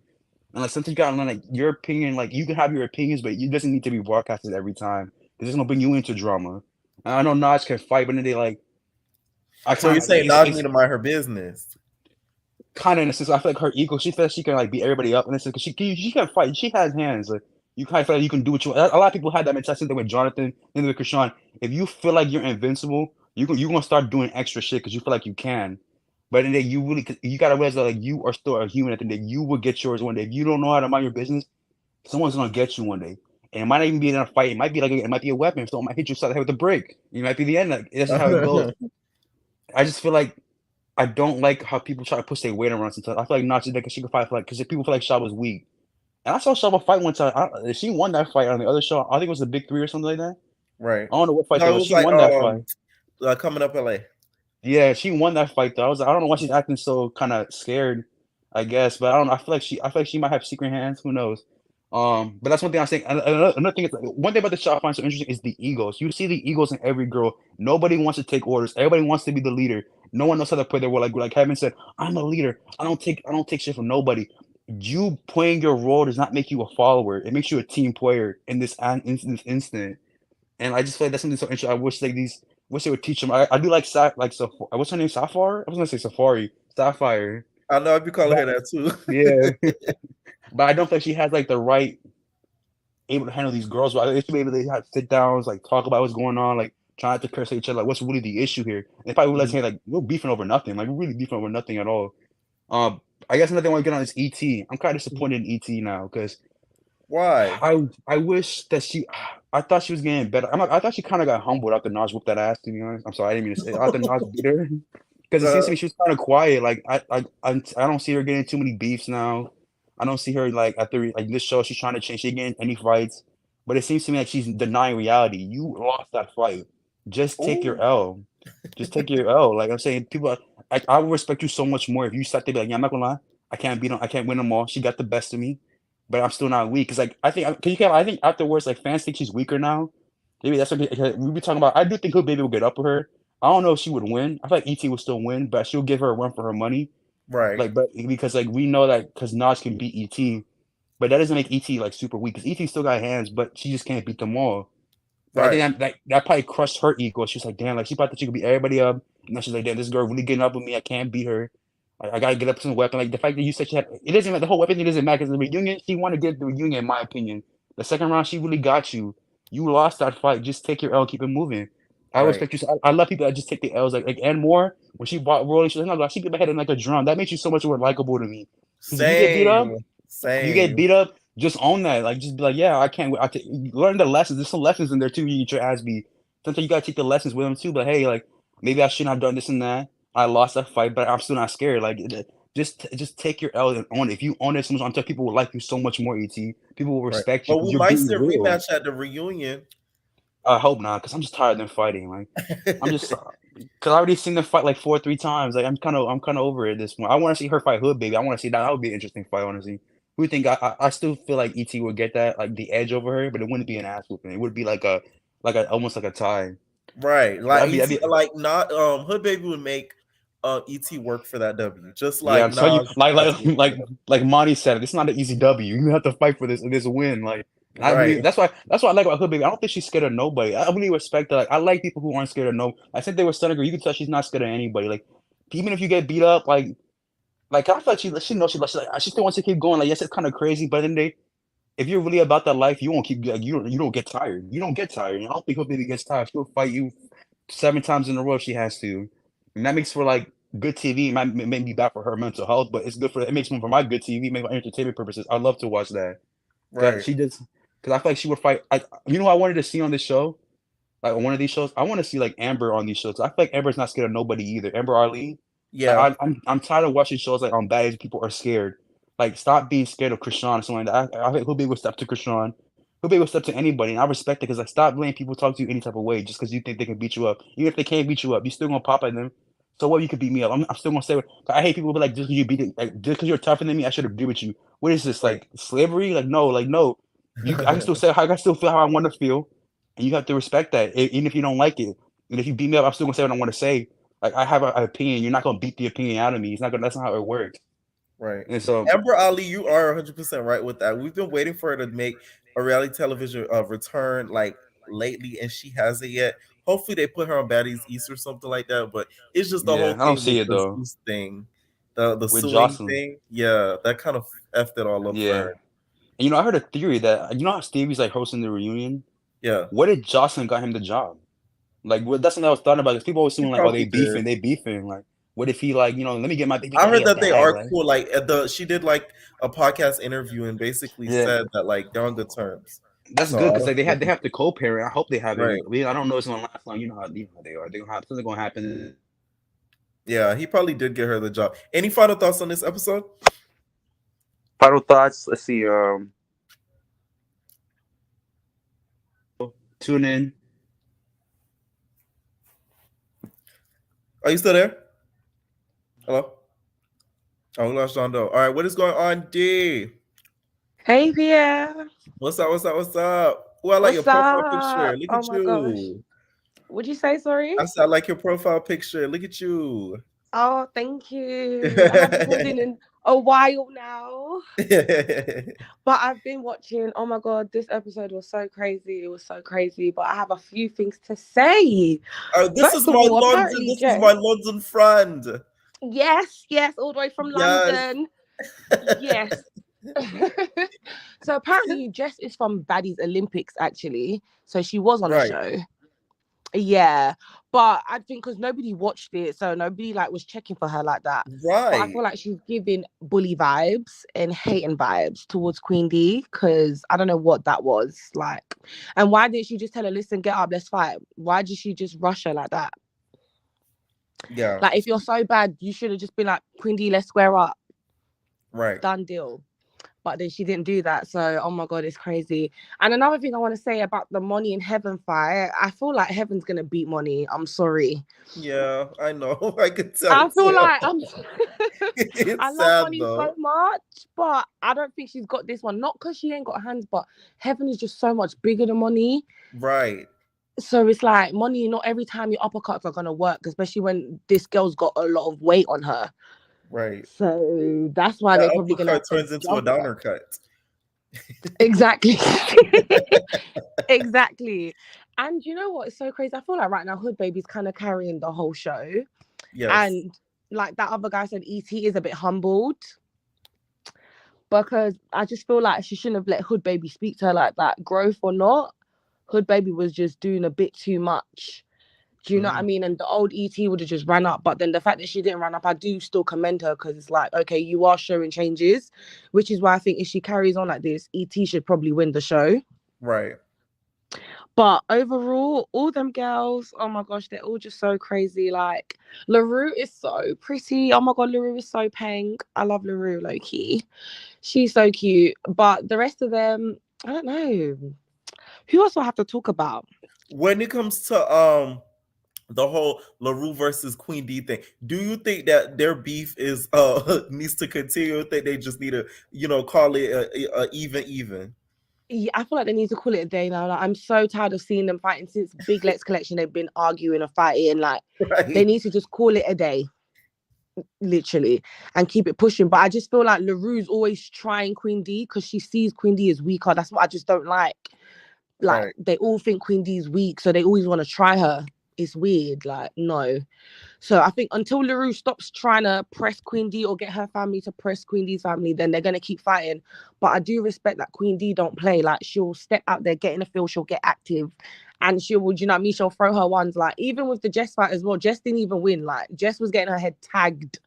And like sometimes you gotta learn like your opinion, like you can have your opinions, but it doesn't need to be broadcasted every time. Because it's gonna bring you into drama. And I know Naj can fight, but then they like I So you're kind of saying Naj need it's to mind her business? kind of in a sense. I feel like her ego. She feels she can like beat everybody up in a sense because she can fight. She has hands. Like you kind of feel like you can do what you. A lot of people had that mentality. Same thing with Jonathan and with Krishan. If you feel like you're invincible, you gonna start doing extra shit because you feel like you can. But then you gotta realize that like you are still a human. At the end of the day, you will get yours one day. If you don't know how to mind your business, someone's gonna get you one day. And it might not even be in a fight. It might be like it might be a weapon. Someone might hit you upside the head with a brick. It might be the end. Like this is how it goes. I just feel like I don't like how people try to push their weight around sometimes. I feel like not just because she can fight for like because people feel like Shaw was weak. And I saw Shaba fight one time. She won that fight on the other show. I think it was the Big Three or something like that. Right. I don't know what fight No, that it was. was She like won that fight. coming up LA. Yeah, she won that fight though. I don't know why she's acting so kind of scared. I guess, but I don't know. I feel like she might have secret hands. Who knows? But that's one thing I'm saying. Another thing is one thing about the show I find so interesting is the egos. You see the egos in every girl. Nobody wants to take orders. Everybody wants to be the leader. No one knows how to play their role. Like Kevin said, I'm a leader. I don't take shit from nobody. You playing your role does not make you a follower. It makes you a team player in this instant. And I just feel like that's something so interesting. I wish like these, wish they would teach them. I do like what's her name? Safar? I was gonna say Safari, Sapphire. I know I'd be calling But her that too. yeah, but I don't think she has like the right able to handle these girls. But they should be able to have sit downs, like talk about what's going on, like trying to curse at each other, like what's really the issue here. And they probably would let's say like we're beefing over nothing, like we're really beefing over nothing at all. I guess another thing I want to get on is ET. I'm kind of disappointed in ET now because Why? I wish that I thought she was getting better. I thought she kind of got humbled after Nas whooped that ass. To be honest, I'm sorry, I didn't mean to say after Nas beat her because it seems to Uh, me she was kind of quiet. Like I don't see her getting too many beefs now. I don't see her like after like this show. She's trying to change. She ain't getting any fights, but it seems to me like she's denying reality. You lost that fight. Just take your ooh. L. Just take your L. Like I'm saying, people. I would respect you so much more if you sat there be like, yeah, I'm not gonna lie. I can't beat them. I can't win them all. She got the best of me, but I'm still not weak. Cause like I think, cause you can. I think afterwards, like fans think she's weaker now. Maybe that's what we be talking about. I do think her baby will get up with her. I don't know if she would win. I feel like ET would still win, but she'll give her a run for her money. Right. Like, but because like we know that because Naj can beat ET, but that doesn't make ET like super weak because ET still got hands, but she just can't beat them all. But I Right. think that probably crushed her ego. She was like, damn, like she thought that she could beat everybody up. And now she's like, damn, this girl really getting up with me. I can't beat her. I gotta get up some weapon. Like the fact that you said she had, it doesn't matter. The whole weapon thing doesn't matter because the reunion, she wanted to get the reunion, in my opinion. The second round, she really got you. You lost that fight. Just take your L, keep it moving. I Right. respect you. I love people that just take the L's. Like and more when she bought Rolling, she's like, no, she get my head in like a drum. That makes you so much more likable to me. Because if you get beat up, Same. you get Same. beat up, just own that. Like, just be like, yeah, I can't. Learn the lessons. There's some lessons in there too. You get your ass beat. Sometimes you gotta take the lessons with them too. But hey, like maybe I shouldn't have done this and that. I lost that fight, but I'm still not scared. Like, just take your L and own it. If you own it, I'm telling people will like you so much more. Et people will Right. respect you But because we you're might see being a real. rematch at the reunion. I hope not, because I'm just tired of them fighting. Like, I'm just because I already seen them fight like 3 times. Like, I'm kind of over it at this point. I want to see her fight Hood Baby. I want to see that. That would be an interesting fight, honestly. Who do you think? I still feel like ET would get that like the edge over her, but it wouldn't be an ass whooping. It would be like a almost like a tie. Right. Like That'd ET, be like not Hood Baby would make ET work for that W. Just yeah. like I'm telling you, Nas had to work for like Monty said, it's not an easy W. You have to fight for this win. Like that. I really Right. that's why I like about Hood Baby. I don't think she's scared of nobody. I really respect that. Like I like people who aren't scared of no. I think they were stunning her. You can tell she's not scared of anybody. Like even if you get beat up, like I feel like she knows she still wants to keep going. Like yes, it's kind of crazy, but then if you're really about that life, you won't keep like you don't get tired. You don't get tired. I don't think Hood Baby gets tired. She'll fight you 7 times in a row if she has to, and that makes for like good TV. It might make me bad for her mental health, but it's good for it makes me for my good TV, make my entertainment purposes. I love to watch that. That Right. she just because I feel like she would fight. You know, who I wanted to see on this show, like on one of these shows. I want to see like Amber on these shows. I feel like Amber's not scared of nobody either. Amber Arlene. Like Yeah. I'm tired of watching shows like on Baddies. People are scared. Like stop being scared of Krishan or something like that. I think Hood would step to Krishan. Hood would step to anybody, and I respect it because like stop letting people talk to you any type of way just because you think they can beat you up. Even if they can't beat you up, you still gonna pop at them. So what? You could beat me up. I'm still gonna say. I hate people who be like just because you beat it, like just because you're tougher than me, I should agree with you. What is this Right. like slavery? Like no. I can still say I can still feel how I want to feel, and you have to respect that, even if you don't like it. And if you beat me up, I'm still gonna say what I want to say. Like I have an opinion. You're not gonna beat the opinion out of me. It's not gonna. That's not how it works. Right. And so Amber Ali, you are 100% right with that. We've been waiting for her to make a reality television return like lately, and she hasn't yet. Hopefully, they put her on Baddies East or something like that. But it's just the yeah, whole I don't thing see with it the though Zeus thing, the with suing Jocelyn. thing. Yeah, that kind of effed it all up for Yeah, her. and I heard a theory that how Stevie's like hosting the reunion. Yeah, What if Jocelyn got him the job? Like, that's something I was thought about. Because people always she assume like, oh, probably did. they beefing. Like, what if he like, let me get my baby I daddy heard a that they bag? are Like, cool. Like she did like a podcast interview and basically yeah, said that like they're on good terms. that's So good I because don't like think they have to co-parent. I hope they have it. right. I mean, I don't know it's gonna last long. You know how they are. They're gonna have something gonna happen. Yeah, he probably did get her the job. Any final thoughts on this episode? Final thoughts. Let's see. Tune in. Are you still there? Hello? Oh, we lost John Doe. All right, what is going on, D? Hey, Pierre. What's up? What's up? What's up? Oh, I like your What's profile picture. up? Look Oh at my gosh. you. What'd you say? Sorry. I said I like your profile picture. Look at you. Oh, thank you. I haven't called in a while now, but I've been watching. Oh my god, this episode was so crazy. It was so crazy. But I have a few things to say. This is First of my all, London. apparently, This is my Jess. London friend. Yes, all the way from Yes. London. Yes. So apparently, Jess is from Baddies Olympics. Actually, so she was on a Right. show. Yeah, but I think because nobody watched it, so nobody like was checking for her like that. But I Right. feel like she's giving bully vibes and hating vibes towards Queen D because I don't know what that was like. And why didn't she just tell her, listen, get up, let's fight? Why did she just rush her like that? Yeah. Like, if you're so bad, you should have just been like, Queen D, let's square up. Right. Done deal. But then she didn't do that. So, oh my God, it's crazy. And another thing I want to say about the Money in Heaven fight, I feel like Heaven's going to beat Money. I'm sorry. Yeah, I know. I could tell. I feel too. like It's I love sad Money though. so much, but I don't think she's got this one. Not because she ain't got hands, but Heaven is just so much bigger than Money. Right. So it's like money, not every time your uppercuts are gonna work, especially when this girl's got a lot of weight on her. Right. So that's why That they're probably gonna uppercut have to turns into a jump her. downer cut. Exactly. Exactly. And you know what? It's so crazy. I feel like right now Hood Baby's kind of carrying the whole show. Yes. And like that other guy said, ET is a bit humbled. Because I just feel like she shouldn't have let Hood Baby speak to her like that. Growth or not, Hood Baby was just doing a bit too much. Do you know what I mean? And the old ET would have just ran up. But then the fact that she didn't run up, I do still commend her, because it's like, okay, you are showing changes, which is why I think if she carries on like this, ET should probably win the show. Right. But overall, all them girls, oh my gosh, they're all just so crazy. Like, LaRue is so pretty. Oh my God, LaRue is so peng. I love LaRue, low-key. She's so cute. But the rest of them, I don't know. Who else do I have to talk about? When it comes to the whole LaRue versus Queen D thing, do you think that their beef is needs to continue? I think they just need to, call it a even? Yeah, I feel like they need to call it a day now. Like, I'm so tired of seeing them fighting since Big Lex Collection. They've been arguing and fighting. Like, Right. they need to just call it a day, literally, and keep it pushing. But I just feel like LaRue's always trying Queen D because she sees Queen D as weaker. That's what I just don't like. Like, Right. they all think Queen D is weak, so they always want to try her. It's weird. Like, no. So I think until LaRue stops trying to press Queen D or get her family to press Queen D's family, then they're going to keep fighting. But I do respect that Queen D don't play. Like, she'll step out there, get in the field, she'll get active. And she will, you know what I mean? She'll throw her ones. Like, even with the Jess fight as well, Jess didn't even win. Like, Jess was getting her head tagged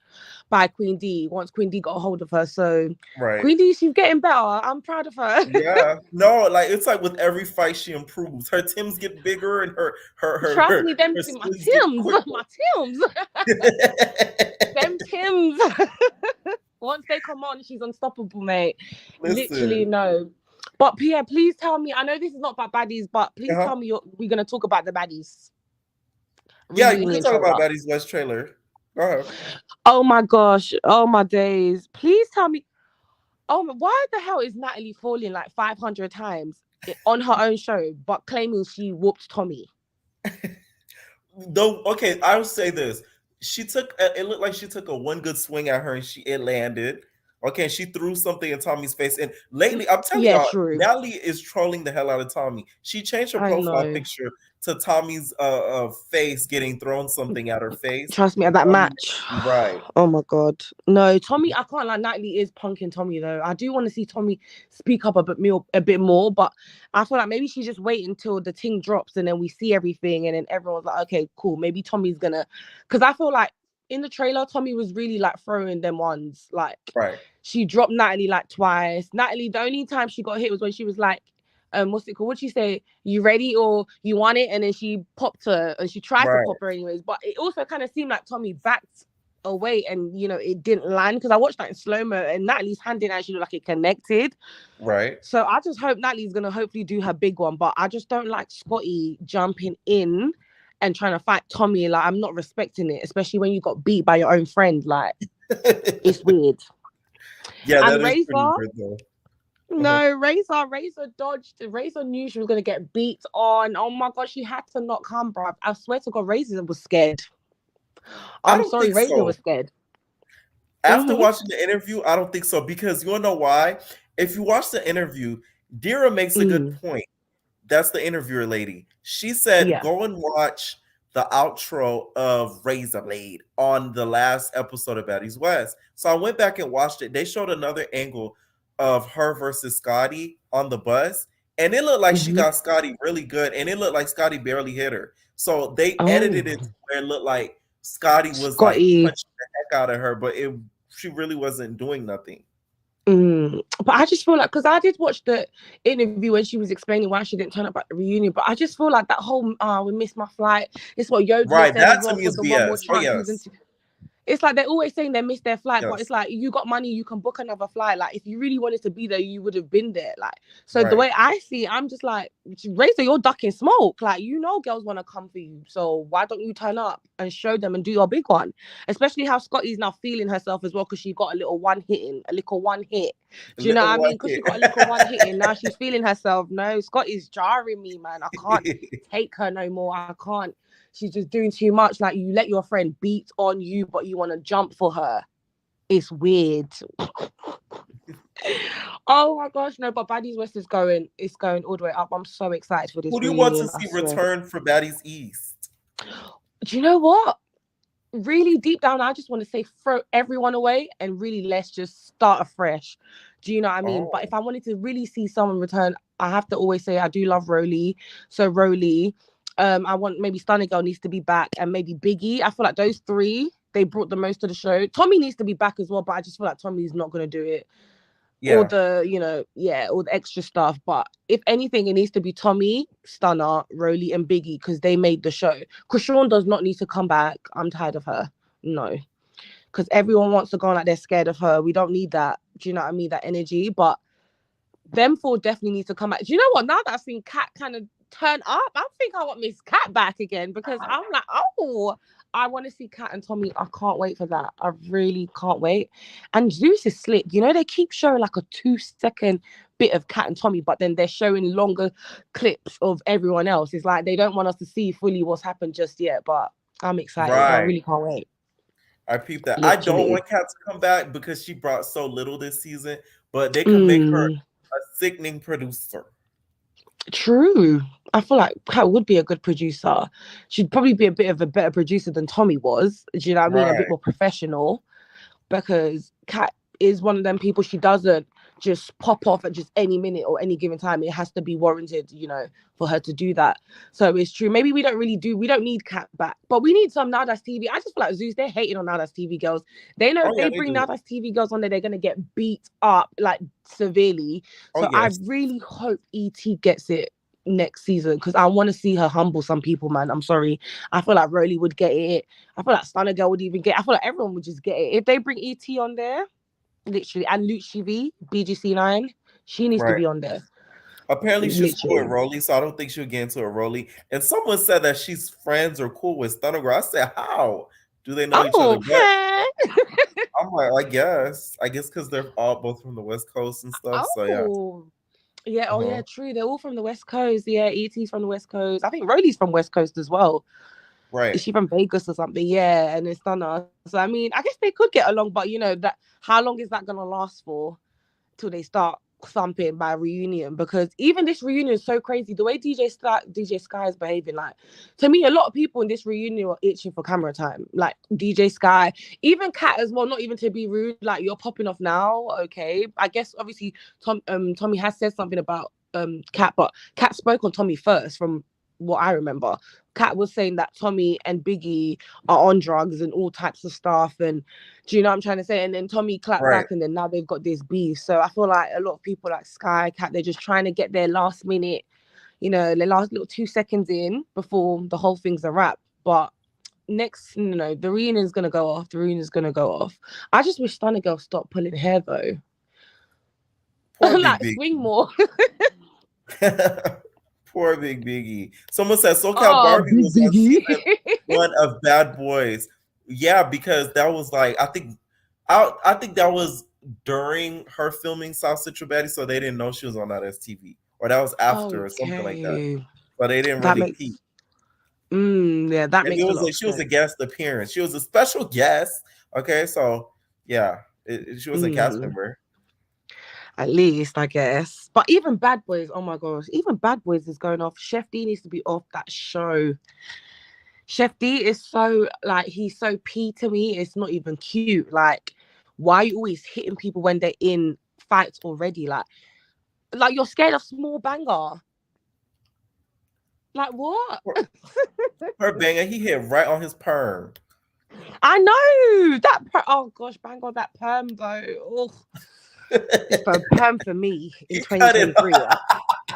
by Queen D once Queen D got a hold of her. So Right. Queen D, she's getting better. I'm proud of her. Yeah. No, like it's like with every fight she improves. Her Tims get bigger and her Trust me, them her my swings get Tims, quicker. my Tims. Them Tims. Once they come on, she's unstoppable, mate. Literally, Listen. no. But Pierre, please tell me. I know this is not about baddies, but please tell me we're gonna talk about the baddies. Yeah, we can Reunion talk about trailer. Baddies West trailer. Go ahead. Oh my gosh! Oh my days! Please tell me. Oh, why the hell is Natalie falling like 500 times on her own show, but claiming she whooped Tommy? Though, okay, I would say this. It looked like she took a one good swing at her and it landed. Okay, she threw something in Tommy's face. And lately, I'm telling Yeah, y'all, true. Natalie is trolling the hell out of Tommy. She changed her I profile know. picture to Tommy's face getting thrown something at her face. Trust me, at that match. Right. Oh my God. No, Tommy, I can't lie. Natalie is punking Tommy though. I do want to see Tommy speak up a bit more, but I feel like maybe she just wait until the ting drops and then we see everything and then everyone's like, okay, cool. Maybe Tommy's gonna, because I feel like in the trailer, Tommy was really like throwing them ones. Like, right. She dropped Natalie like twice. Natalie, the only time she got hit was when she was like, what's it called? What'd she say? You ready or you want it? And then she popped her and she tried to pop her anyways. But it also kind of seemed like Tommy backed away and, you know, it didn't land because I watched that in slow-mo and Natalie's hand didn't actually look like it connected. Right. So I just hope Natalie's going to hopefully do her big one. But I just don't like Scotty jumping in and trying to fight Tommy. Like, I'm not respecting it, especially when you got beat by your own friend. Like, it's weird. Yeah, and that Razor, is pretty weird though. No, Razor dodged. Razor knew she was gonna get beat on. Oh my God, she had to not come, bro. I swear to God, Razor was scared. I'm sorry, Razor was scared. After watching the interview, I don't think so because you wanna know why? If you watch the interview, Dira makes a good point. That's the interviewer lady. She said, "Go and watch the outro of Razor Blade on the last episode of Baddies West." So I went back and watched it. They showed another angle of her versus Scotty on the bus, and it looked like she got Scotty really good, and it looked like Scotty barely hit her. So they edited it to where it looked like Scotty was like punching the heck out of her, but she really wasn't doing nothing. But I just feel like, because I did watch the interview when she was explaining why she didn't turn up at the reunion, but I just feel like that whole we missed my flight. It's what Yogi said that as well to me for is the BS. one more chance. It's like they're always saying they missed their flight, but it's like you got money, you can book another flight. Like if you really wanted to be there, you would have been there. Like so, the way I see it, I'm just like, Razor, you're ducking smoke. Like girls want to come for you, so why don't you turn up and show them and do your big one? Especially how Scotty's now feeling herself as well because she got a little one hit. Do you know Little what I mean? one Because she hit. got a little one hit and now she's feeling herself. No, Scott is jarring me, man. I can't take her no more. I can't. She's just doing too much. Like, you let your friend beat on you, but you want to jump for her. It's weird. Oh my gosh, no, but Baddies West is going. It's going all the way up. I'm so excited for this Who do you want to reunion. I see swear. return for Baddies East? Do you know what? Really deep down, I just want to say throw everyone away and really let's just start afresh. Do you know what I mean? Oh. But if I wanted to really see someone return, I have to always say I do love Rolly. So Rolly, I want maybe Stunning Girl needs to be back and maybe Biggie. I feel like those three, they brought the most to the show. Tommy needs to be back as well, but I just feel like Tommy's not going to do it. Yeah. All the, all the extra stuff. But if anything, it needs to be Tommy, Stunner, Rolly, and Biggie because they made the show. Krishawn does not need to come back. I'm tired of her. No. Because everyone wants to go on like they're scared of her. We don't need that. Do you know what I mean? That energy. But them four definitely need to come back. Do you know what? Now that I've seen Kat kind of turn up, I think I want Miss Kat back again because I'm like, oh, I want to see Kat and Tommy. I can't wait for that. I really can't wait. And Zeus is slick. You know, they keep showing like a 2-second bit of Kat and Tommy, but then they're showing longer clips of everyone else. It's like they don't want us to see fully what's happened just yet, but I'm excited. I really can't wait. I peeped that. Literally. I don't want Kat to come back because she brought so little this season, but they could make her a sickening producer. True. I feel like Kat would be a good producer. She'd probably be a bit of a better producer than Tommy was. Do you know what I mean? A bit more professional. Because Kat is one of them people, she doesn't just pop off at just any minute or any given time. It has to be warranted, for her to do that. So it's true. Maybe we don't need Kat back, but we need some Nowdash TV. I just feel like Zeus, they're hating on Nowdash TV girls. They know if they bring Nowdash TV girls on there, they're going to get beat up like severely. So I really hope ET gets it next season because I want to see her humble some people, man. I'm sorry. I feel like Rolly would get it. I feel like Stunner Girl would even get it. I feel like everyone would just get it. If they bring ET on there, literally, and Lucci V, BGC9, she needs to be on there. Apparently she's cool with Rolly, so I don't think she'll get into a Rolly. And someone said that she's friends or cool with Stunner Girl. I said, how? Do they know each other? I'm like, I guess because they're all both from the West Coast and stuff. So yeah. Yeah, true. They're all from the West Coast. Yeah, ET's from the West Coast. I think Rolly's from West Coast as well. Right. Is she from Vegas or something? Yeah, and it's Stunner. So I mean, I guess they could get along, but that how long is that gonna last for till they start thumping by reunion? Because even this reunion is so crazy. The way DJ Sky is behaving, like, to me, a lot of people in this reunion are itching for camera time. Like DJ Sky, even Kat as well. Not even to be rude, like you're popping off now. Okay, I guess obviously Tommy has said something about Kat, but Kat spoke on Tommy first from what I remember. Kat was saying that Tommy and Biggie are on drugs and all types of stuff, and do you know what I'm trying to say? And then Tommy clapped back, and then now they've got this beef. So I feel like a lot of people like Sky, Kat, they're just trying to get their last minute, their last little 2 seconds in before the whole thing's a wrap. But the reunion's gonna go off. I just wish Stunner Girl stopped pulling hair though. Like swing more. Poor Big Biggie. Someone said SoCal Barbie was on season 1 of Bad Boys. Yeah, because that was like I think that was during her filming South Central Baddies, so they didn't know she was on that STV, or that was after or something like that. But they didn't really peep. Yeah, that makes sense. She was a guest appearance. She was a special guest. Okay, so yeah, she was a cast member. At least, I guess. But even Bad Boys, oh my gosh, even Bad Boys is going off. Chef D needs to be off that show. Chef D is so, like, he's so P to me. It's not even cute. Like, why are you always hitting people when they're in fights already? Like you're scared of small banger. Like, what? Her banger, he hit right on his perm. I know. Oh gosh, bang on that perm though. It's for perm for me in 2023.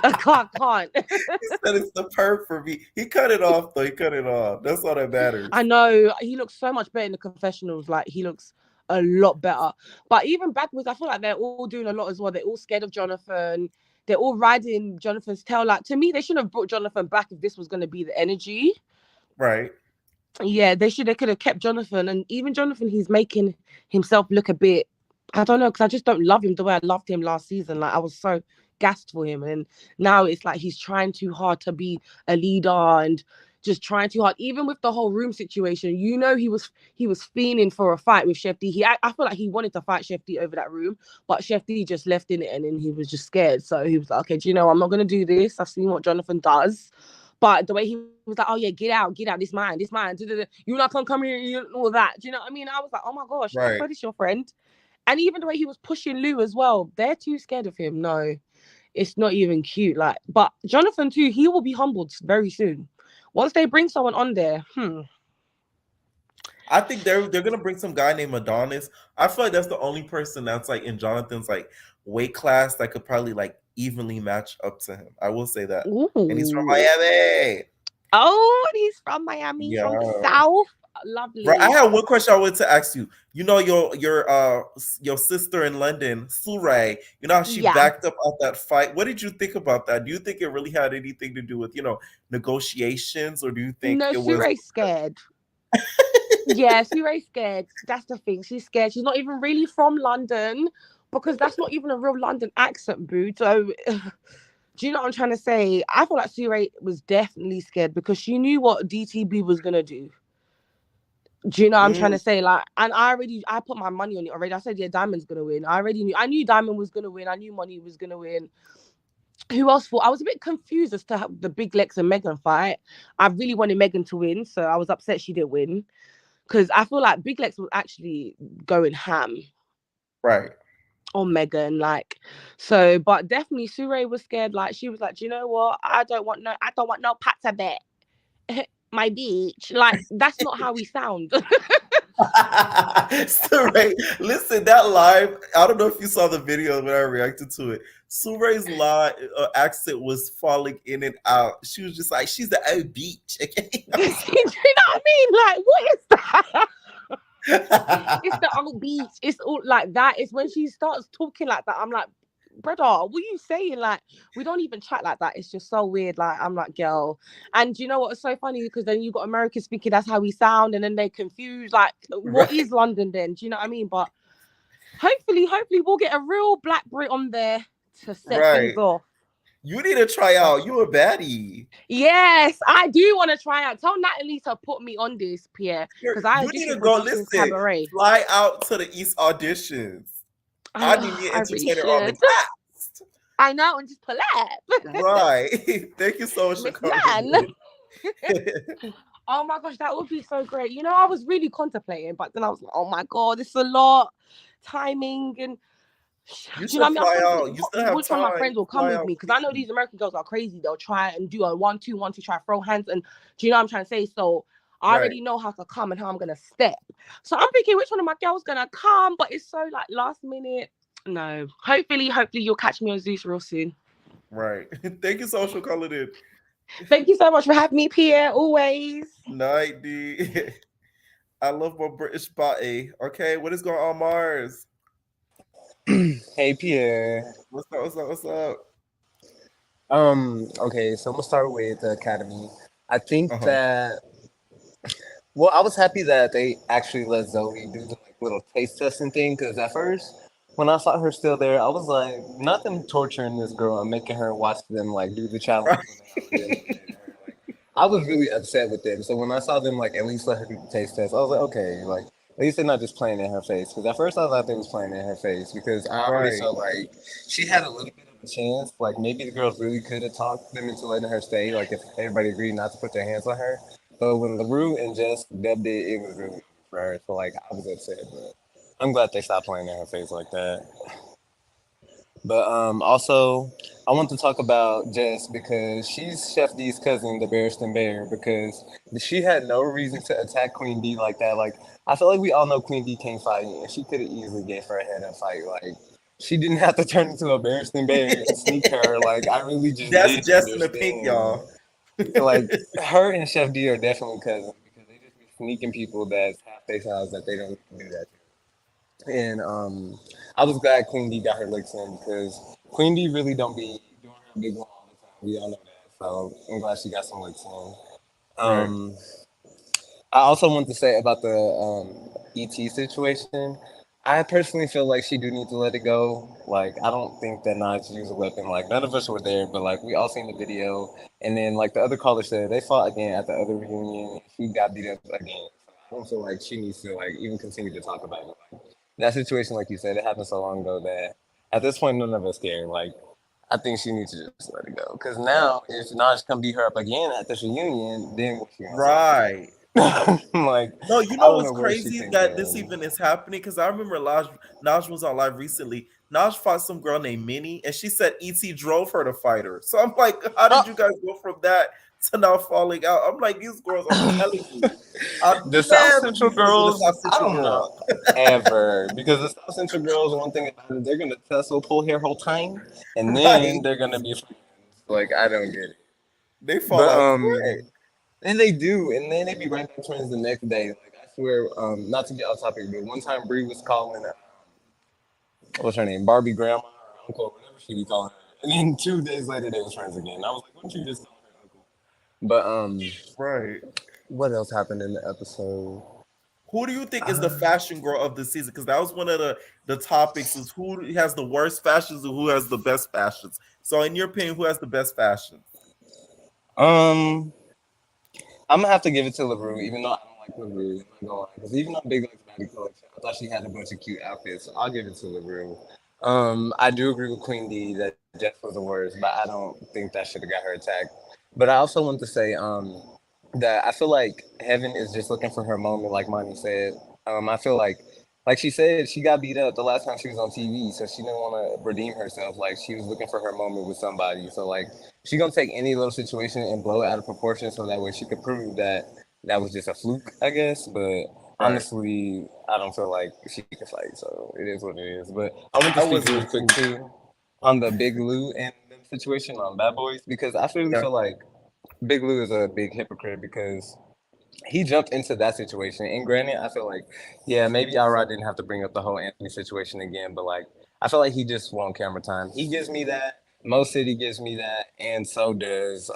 I can't. He said it's the perm for me. He cut it off though. That's all that matters. I know. He looks so much better in the confessionals. Like he looks a lot better. But even Bad Boys, I feel like they're all doing a lot as well. They're all scared of Jonathan. They're all riding Jonathan's tail. Like, to me, they shouldn't have brought Jonathan back if this was going to be the energy. Right. Yeah, they could have kept Jonathan. And even Jonathan, he's making himself look a bit I don't know, because I just don't love him the way I loved him last season. Like I was so gassed for him, and now it's like he's trying too hard to be a leader and just trying too hard. Even with the whole room situation, he was fiending for a fight with Chef D. I feel like he wanted to fight Chef D over that room, but Chef D just left in it, and then he was just scared. So he was like, okay, do you know, I'm not gonna do this. I've seen what Jonathan does. But the way he was like, oh yeah, get out, this man, you're not gonna come here, all that. Do you know what I mean? I was like, oh my gosh, I Right. thought this your friend. And even the way he was pushing Lou as well, they're too scared of him. No, it's not even cute. Like, but Jonathan too, he will be humbled very soon. Once they bring someone on there, I think they're gonna bring some guy named Adonis. I feel like that's the only person that's like in Jonathan's like weight class that could probably like evenly match up to him. I will say that. And he's from Ooh. Miami. Oh, and he's from Miami, from the Yeah. South. Lovely. Right. I have one question I wanted to ask you. You know your sister in London, Suray, you know how she Yeah. backed up out that fight. What did you think about that? Do you think it really had anything to do with, negotiations, or do you think No, it was Suray's scared. Yeah, Suray's scared. That's the thing. She's scared. She's not even really from London, because that's not even a real London accent, boo. So do you know what I'm trying to say? I feel like Suray was definitely scared because she knew what DTB was gonna do. Do you know what I'm trying to say? Like, and I put my money on it already. I said, yeah, Diamond's gonna win. I knew Diamond was gonna win. I knew Money was gonna win. Who else fought? I was a bit confused as to the Big Lex and Megan fight. I really wanted Megan to win, so I was upset she didn't win, because I feel like Big Lex was actually going ham right? on Megan, like. So, but definitely Suray was scared. Like, she was like, do you know what? I don't want no pats a bit. My beach. Like, that's not how we sound. Suray, listen, that live, I don't know if you saw the video when I reacted to it. Suray's live accent was falling in and out. She was just like, she's the old beach. Okay? Do you know what I mean? Like, what is that? It's the old beach. It's all like that. It's when she starts talking like that, I'm like, brother, what are you saying? Like, we don't even chat like that. It's just so weird. Like, I'm like, girl. And you know what? It's so funny because then you got Americans speaking, that's how we sound, and then they confuse. Like, what is London then? Do you know what I mean? But hopefully we'll get a real black Brit on there to set things off. You need to try out. You a baddie. Yes, I do want to try out. Tell Natalie to put me on this, Pierre, because I You need to go listen. Fly out to the East auditions. I need to entertainer on the cast. I know, and just pull up. Right. Thank you so much for coming. Oh my gosh, that would be so great. You know, I was really contemplating, but then I was like, oh my god, it's a lot. Timing and you know what I mean? fly out. You still have which time. One of my friends will come with me, because I know these American girls are crazy. They'll try and do a 1-2, 1-2, try throw hands, and do you know what I'm trying to say? So I already know how to come and how I'm gonna step. So I'm thinking which one of my girls gonna come, but it's so like last minute. No, hopefully you'll catch me on Zeus real soon. Right. Thank you so much for calling in. Thank you so much for having me, Pierre. Always. Night, D. I love my British body. Okay, what is going on, Mars? Hey, Pierre. What's up? Okay, so I'm gonna start with the Academy. I think that, well, I was happy that they actually let Zoe do the little taste testing thing, because at first, when I saw her still there, I was like, not them torturing this girl and making her watch them do the challenge. I was really upset with them. So when I saw them at least let her do the taste test, I was like, okay, at least they're not just playing in her face. Because at first I thought they was playing in her face, because I already felt like she had a little bit of a chance. Maybe the girls really could have talked them into letting her stay. If everybody agreed not to put their hands on her. But when LaRue and Jess dubbed it was really for her. So I was upset. But I'm glad they stopped playing in her face like that. But also, I want to talk about Jess, because she's Chef D's cousin, the Barristan Bear, because she had no reason to attack Queen D like that. I feel like we all know Queen D can't fight, and she could have easily gave her a head-up fight. She didn't have to turn into a Barristan Bear and sneak her. I really just That's Jess in the pink, y'all. Her and Chef D are definitely cousins, because they just be sneaking people that's half their size that they don't do that to. And I was glad Queen D got her licks in, because Queen D really don't be doing her big one all the time. We all know that. So I'm glad she got some licks in. I also want to say about the ET situation. I personally feel like she do need to let it go. Like, I don't think that Naj used a weapon. Like, none of us were there, but like we all seen the video. And then, like the other caller said, they fought again at the other reunion. She got beat up again. So I don't feel like she needs to like even continue to talk about it. Like, that situation, like you said, it happened so long ago that at this point, none of us care. Like, I think she needs to just let it go. Because now, if Naj come beat her up again at this reunion, then what she gonna say? Right. Like, No, you I know don't what's know where she crazy that this thinking. even is happening? Because I remember Naj was on live recently. Naj fought some girl named Minnie, and she said ET drove her to fight her. So I'm like, how did you guys go from that to now falling out? I'm like, these girls, I'm telling you, I'd The South never Central be friends with a girls, South I Central don't girl. know, ever. Because the South Central girls, one thing about it, they're gonna tussle, pull hair whole time, and then Right. they're gonna be friends. Like, I don't get it. They fall But out quick. and they do, and then they be right back friends the next day. Like, I swear, not to get off topic, but one time Bree was calling, what's her name, Barbie grandma or uncle, whatever she be calling her, and then 2 days later they was friends again. I was like, why don't you just call her uncle? But Right. what else happened in the episode? Who do you think is the Uh, fashion girl of the season? Because that was one of the topics is who has the worst fashions and who has the best fashions. So in your opinion, who has the best fashion? um, I'm gonna have to give it to LaRue, even though I don't like LaRue. I'm not gonna lie, because even though Big likes Body Collection, I thought she had a bunch of cute outfits. So I'll give it to LaRue. I do agree with Queen D that Jess was the worst, but I don't think that should have got her attacked. But I also want to say that I feel like Heaven is just looking for her moment, like Monty said. I feel like she said, she got beat up the last time she was on TV, so she didn't want to redeem herself. Like, she was looking for her moment with somebody. So like, she gonna take any little situation and blow it out of proportion, so that way she could prove that that was just a fluke, I guess. But Right. honestly, I don't feel like she can fight, so it is what it is. But I want to That speak was really a quick too on the Big Lou and them situation on Bad Boys, because I really yeah. feel like Big Lou is a big hypocrite because he jumped into that situation. And granted, I feel like, yeah, maybe Alrod didn't have to bring up the whole Anthony situation again, but like, I feel like he just won camera time. He gives me that. Mo City gives me that, and so does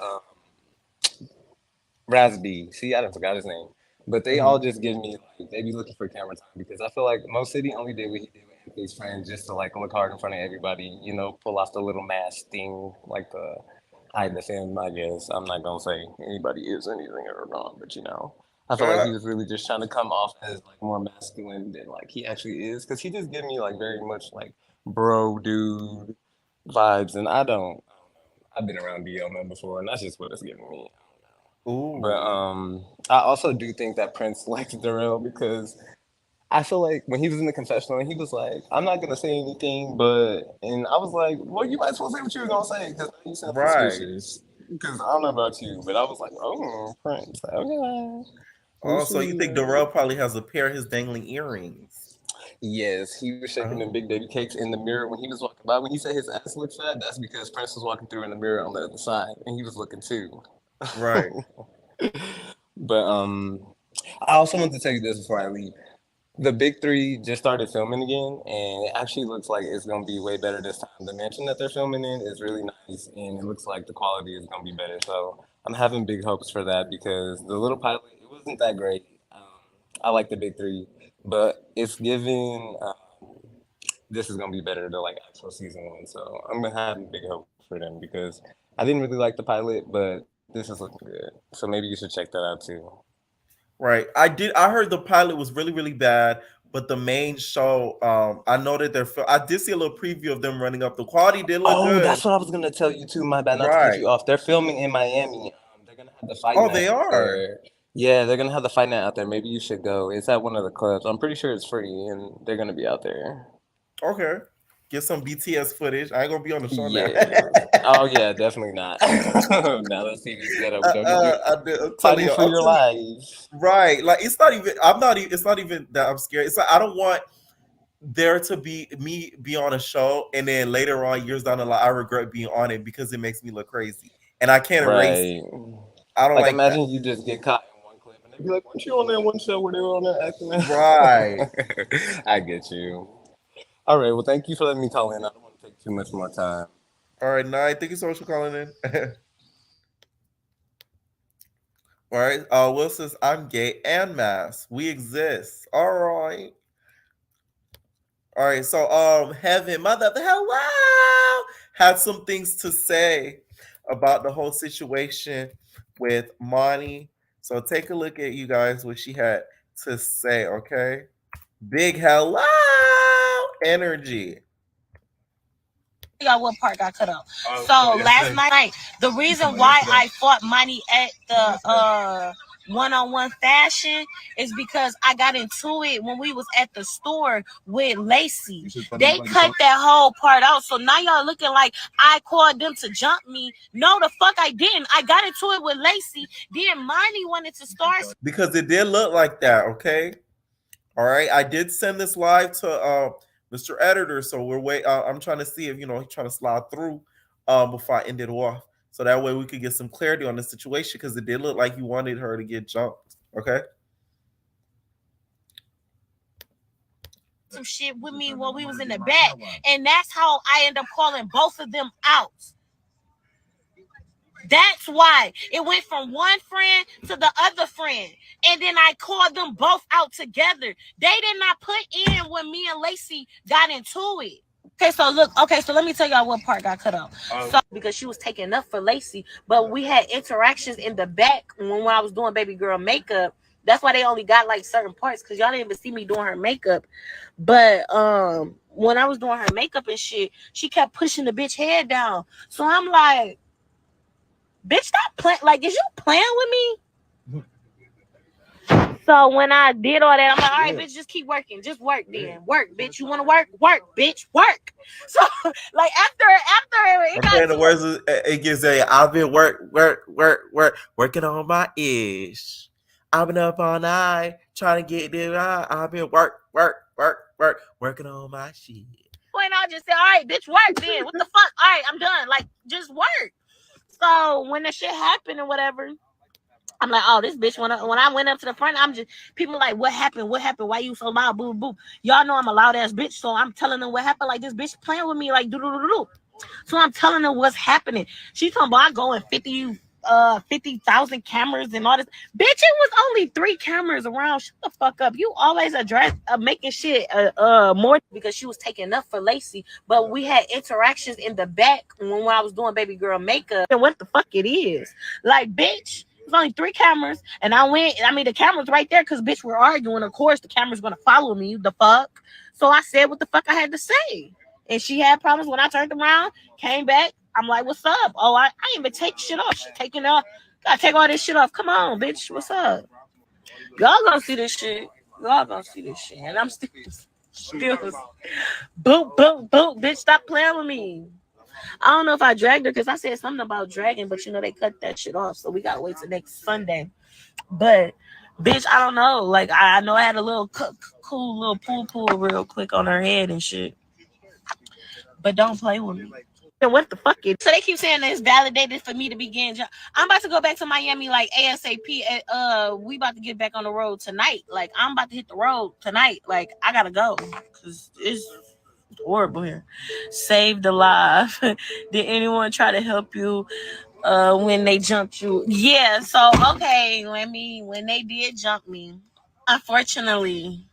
Rasby. See, I didn't forgot his name, but they all Mhm. just give me like they be looking for camera time because I feel like Mo City only did what he did with Anthony's friend just to like look hard in front of everybody. You know, pull off the little mask thing, like the hide the film. I guess I'm not gonna say anybody is anything or wrong, but you know. I feel like Yeah. he was really just trying to come off as like more masculine than like he actually is, because he just give me like very much like bro dude vibes, and I don't. I've been around DL man before, and that's just what it's giving me. But Ooh. I also do think that Prince liked Darrell because I feel like when he was in the confessional, he was like, "I'm not gonna say anything," but and I was like, "Well, you might as well say what you were gonna say because you sound Right. suspicious." Because I don't know about you, but I was like, "Oh, Prince, okay, we'll Oh, so you see." think Darrell probably has a pair of his dangling earrings? Yes, he was shaking them Oh, big baby cakes in the mirror when he was walking by. When he said his ass looked fat, that's because Prince was walking through in the mirror on the other side, and he was looking too. right. But I also want to tell you this before I leave. The Big Three just started filming again, and it actually looks like it's gonna be way better this time. The mansion that they're filming in is really nice, and it looks like the quality is gonna be better. So I'm having big hopes for that because the little pilot it wasn't that great. I like the Big Three, but it's given this is gonna be better than like actual season one. So I'm gonna have big hopes for them because I didn't really like the pilot, but this is looking good. So maybe you should check that out too. Right. I heard the pilot was really, really bad, but the main show, I know that I did see a little preview of them running up. The quality did look Oh, good. that's what I was gonna tell you too. My bad, not to cut Right. you off. They're filming in Miami. They're gonna have the fight Oh, night they out are. there. Yeah, they're gonna have the fight night out there. Maybe you should go. It's at one of the clubs. I'm pretty sure it's free, and they're gonna be out there. Okay. Get some BTS footage. I ain't gonna be on the show now. Yeah. Oh yeah, definitely not. Now let's see these ghetto. Don't get you I'm telling fighting you, for your life. right. Like it's not even. I'm not. It's not even that I'm scared. It's like I don't want there to be me be on a show and then later on years down the line I regret being on it because it makes me look crazy and I can't erase it. Right. I don't Like like that. imagine you just get caught in one clip and they be like, "Weren't you on that one show where they were on there Right. acting?" I get you. All right. Well, thank you for letting me call in. I don't want to take too much more time. All right, Nye. Thank you so much for calling in. All right. Will says I'm gay and mass. We exist. All right. All right, so Heaven, mother of the hello, had some things to say about the whole situation with Monty. So take a look at you guys what she had to say, okay? Big hello energy. Y'all what part got cut off. So last night, the reason why I fought Money at the one-on-one fashion is because I got into it when we was at the store with Lacey. They cut that whole part out. So now y'all looking like I called them to jump me. No, the fuck I didn't. I got into it with Lacey. Then Money wanted to start. Because it did look like that, okay? All right. I did send this live to Mr. Editor, so we're wait. I'm trying to see if he's trying to slide through before I end it off, so that way we could get some clarity on the situation because it did look like you wanted her to get jumped. Okay. Some shit with me when we was in the back, and that's how I end up calling both of them out. That's why it went from one friend to the other friend. And then I called them both out together. They did not put in when me and Lacey got into it. Okay, so let me tell y'all what part got cut off. So because she was taking up for Lacey, but we had interactions in the back when I was doing baby girl makeup. That's why they only got like certain parts, because y'all didn't even see me doing her makeup. But when I was doing her makeup and shit, she kept pushing the bitch head down. So I'm like, bitch, stop playing. Like, is you playing with me? So when I did all that, I'm like, all right, bitch, just keep working. Just work then. Work, bitch. You want to work? Work, bitch. Work. So, like, after it got in the words, it gives I've been working on my ish. I've been up all night trying to get there. I've been working on my shit. Point, I just said, all right, bitch, work then. What the fuck? All right, I'm done. Like, just work. So when the shit happened or whatever, I'm like, oh, this bitch, when I went up to the front, I'm just, people like, what happened? What happened? Why you so loud? Boo, boo. Y'all know I'm a loud ass bitch, so I'm telling them what happened. Like, this bitch playing with me, like, do. So I'm telling her what's happening. She's talking about I going 50,000 cameras and all this. Bitch, it was only 3 cameras around. Shut the fuck up. You always address making shit more, because she was taking up for Lacey. But we had interactions in the back when I was doing baby girl makeup. And what the fuck it is? Like, bitch, there's only 3 cameras, and the camera's right there because, bitch, we're arguing. Of course, the camera's going to follow me. The fuck? So I said what the fuck I had to say. And she had problems when I turned around, came back. I'm like, what's up? Oh, I ain't even take shit off. She taking off. Gotta take all this shit off. Come on, bitch. What's up? Y'all gonna see this shit. And I'm still boop, boop, boop. Bitch, stop playing with me. I don't know if I dragged her because I said something about dragging, but they cut that shit off. So we gotta wait till next Sunday. But bitch, I don't know. Like, I know I had a little cool little poo real quick on her head and shit. But don't play with me. What the fuck is? So they keep saying that it's validated for me to begin. I'm about to go back to Miami like ASAP. We about to get back on the road tonight. Like, I'm about to hit the road tonight. Like, I gotta go because it's horrible here. Saved alive. Did anyone try to help you when they jumped you? Yeah. So okay, when they did jump me, unfortunately,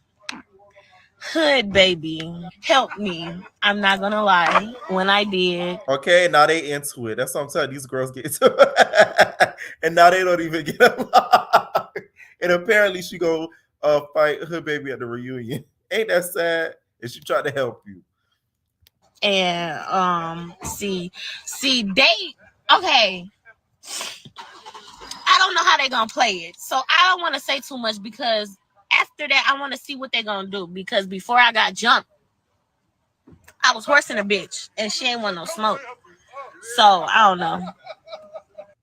hood baby help me. I'm not gonna lie. When I did, okay, now they into it. That's what I'm telling you. These girls get into it, and now they don't even get along. And apparently, she go fight her baby at the reunion. Ain't that sad? And she tried to help you. And see, they okay. I don't know how they gonna play it, so I don't want to say too much because after that, I want to see what they're gonna do. Because before I got jumped, I was horsing a bitch, and she ain't want no smoke. So I don't know.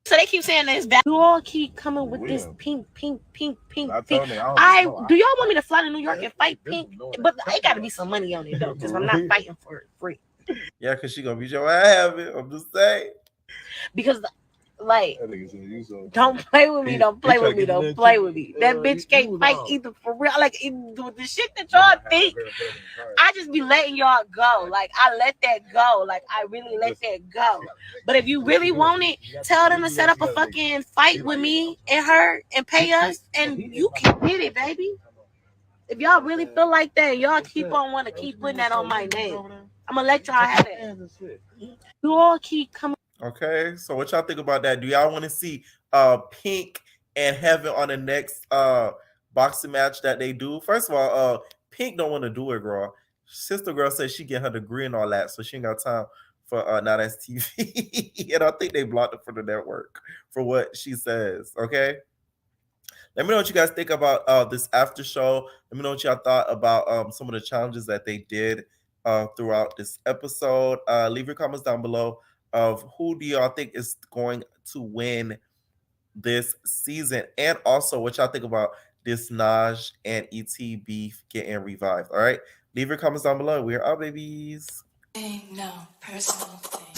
So they keep saying this. You all keep coming with this pink. Do y'all want me to fly to New York and fight Pink? But it got to be some money on it though, because I'm not fighting for it free. Yeah, because she gonna beat your ass. I'm just saying. Because like, don't play with me. Don't play with me. Don't play with me. That bitch can't fight either for real. Like, the shit that y'all think, I just be letting y'all go. Like, I let that go. Like, I really let that go. But if you really want it, tell them to set up a fucking fight with me and her and pay us, and you can get it, baby. If y'all really feel like that, y'all keep on want to keep putting that on my name. I'm gonna let y'all have it. You all keep coming. Okay, so what y'all think about that? Do y'all want to see Pink and Heaven on the next boxing match that they do? First of all, Pink don't want to do it, girl. Sister girl says she get her degree and all that, so she ain't got time for Now That's TV. And I think they blocked it from the network for what she says. Okay. Let me know what you guys think about this after show. Let me know what y'all thought about some of the challenges that they did throughout this episode. Leave your comments down below of who do y'all think is going to win this season, and also what y'all think about this Naj and ET beef getting revived. All right, leave your comments down below. We're out, babies. No personal thing.